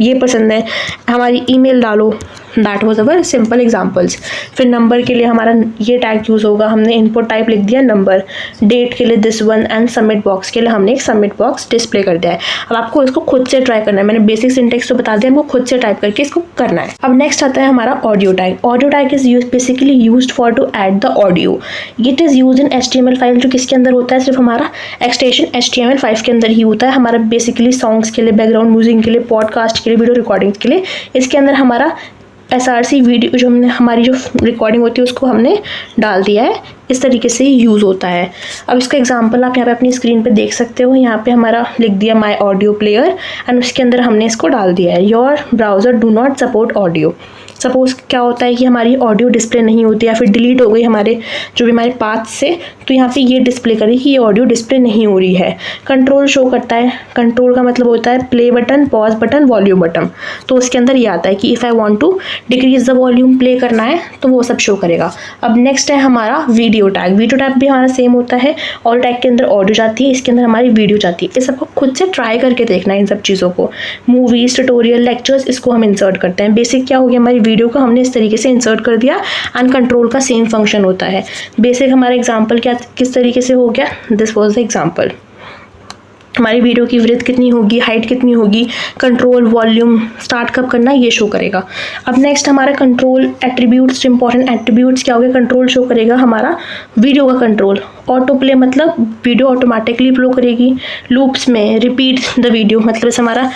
ये पसंद है, हमारी ईमेल डालो, that was our simple examples. फिर नंबर के लिए हमारा ये टैग यूज़ होगा, हमने इनपुट टाइप लिख दिया नंबर, डेट के लिए this one, and submit box के लिए हमने एक सबमिट बॉक्स डिस्प्ले कर दिया है। अब आपको इसको खुद से ट्राई करना है, मैंने बेसिक सिंटेक्स तो बता दिया, आपको खुद से टाइप करके इसको करना है। अब नेक्स्ट आता है हमारा audio tag. Audio tag is basically used for to add the audio. It is use in HTML file, जो किसके अंदर होता है, सिर्फ हमारा एक्सटेंशन HTML5 के अंदर ही होता है, हमारा बेसिकली सॉन्ग्स के लिए, बैकग्राउंड म्यूजिक के लिए, पॉडकास्ट के लिए, वीडियो रिकॉर्डिंग्स के लिए। इसके अंदर हमारा SRC वीडियो जो हमने हमारी जो रिकॉर्डिंग होती है उसको हमने डाल दिया है, इस तरीके से यूज़ होता है। अब इसका एग्जांपल आप यहाँ पे अपनी स्क्रीन पे देख सकते हो। यहाँ पे हमारा लिख दिया माय ऑडियो प्लेयर, एंड उसके अंदर हमने इसको डाल दिया है your browser do not support audio. Suppose क्या होता है कि हमारी ऑडियो डिस्प्ले नहीं होती या फिर डिलीट हो गई हमारे जो भी हमारे पाथ से, तो यहाँ पे ये डिस्प्ले करें कि ये ऑडियो डिस्प्ले नहीं हो रही है। कंट्रोल शो करता है, कंट्रोल का मतलब होता है play button, pause button, volume button. तो उसके अंदर ये आता है कि if I want to decrease the volume, play करना है तो वो सब शो करेगा। अब नेक्स्ट है हमारा वीडियो टैग। वीडियो टैग भी हमारा सेम होता है, और टैग के अंदर ऑडियो जाती है, इसके अंदर हमारी वीडियो जाती है। इस सबको खुद से ट्राई करके देखना है, इन सब चीज़ों को। मूवीज़, ट्यूटोरियल, लेक्चर्स, इसको हम इंसर्ट करते हैं। बेसिक क्या हो गया, हमारी वीडियो को हमने इस तरीके से इंसर्ट कर दिया, एंड कंट्रोल का सेम फंक्शन होता है। बेसिक हमारा एग्जांपल क्या किस तरीके से हो गया, दिस वाज द एग्जांपल। हमारी वीडियो की विड्थ कितनी होगी, हाइट कितनी होगी, कंट्रोल, वॉल्यूम, स्टार्ट कब करना है, ये शो करेगा। अब नेक्स्ट हमारा कंट्रोल एट्रीब्यूट्स, इंपॉर्टेंट एट्रीब्यूट्स क्या हो गया, कंट्रोल शो करेगा हमारा वीडियो का कंट्रोल। ऑटो प्ले मतलब वीडियो ऑटोमेटिकली प्ले करेगी। लूप्स में रिपीट द वीडियो मतलब जैसे हमारा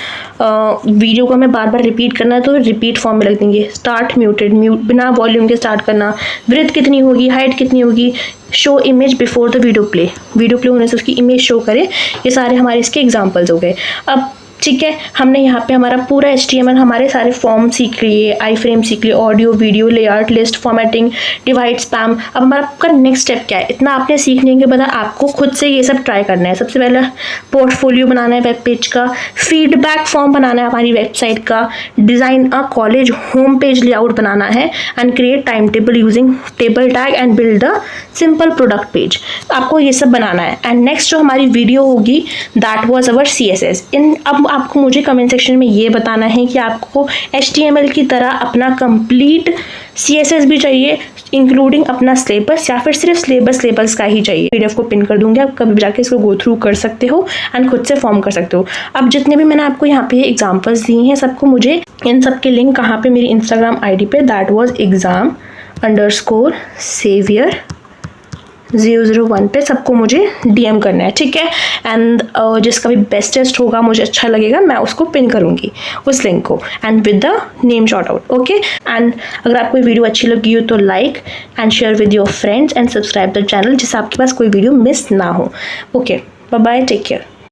वीडियो को हमें बार बार रिपीट करना है तो रिपीट फॉर्म में रख देंगे। स्टार्ट म्यूटेड, म्यूट बिना वॉल्यूम के स्टार्ट करना। विड्थ कितनी होगी, हाइट कितनी होगी, show image before the video play, video play होने से उसकी इमेज शो करे। ये सारे हमारे इसके एग्जांपल्स हो गए। अब ठीक है, हमने यहाँ पे हमारा पूरा HTML हमारे सारे फॉर्म सीख लिए, आई फ्रेम सीख लिए, audio, video, layout, list, formatting, divide, spam. अब हमारा आपका नेक्स्ट स्टेप क्या है, इतना आपने सीखने के बाद आपको खुद से ये सब ट्राई करना है। सबसे पहले पोर्टफोलियो बनाना है वेब पेज का, फीडबैक फॉर्म बनाना है हमारी वेबसाइट का, design a college home page layout बनाना है, and create time table using table tag and build a simple product page. आपको ये सब बनाना है। एंड नेक्स्ट जो हमारी वीडियो होगी दैट वाज अवर CSS। अब आपको मुझे कमेंट सेक्शन में ये बताना है कि आपको HTML की तरह अपना कंप्लीट CSS भी चाहिए, इंक्लूडिंग अपना सिलेबस, या फिर सिर्फ सिलेबस का ही चाहिए। PDF को पिन कर दूंगी, आप कभी भी जाके इसको गो थ्रू कर सकते हो एंड खुद से फॉर्म कर सकते हो। अब जितने भी मैंने आपको यहाँ पे एग्जांपल्स दिए हैं सबको मुझे इन सब के लिंक कहाँ पे, मेरी Instagram ID पे दैट वाज exam_savior001 पे सबको मुझे DM करना है, ठीक है। एंड जिसका भी बेस्टेस्ट होगा, मुझे अच्छा लगेगा, मैं उसको पिन करूँगी उस लिंक को, and with the name short out, okay. And अगर आपको वीडियो अच्छी लगी हो तो like and share with your friends and subscribe the channel, जिससे आपके पास कोई वीडियो मिस ना हो। Okay, bye bye, take care.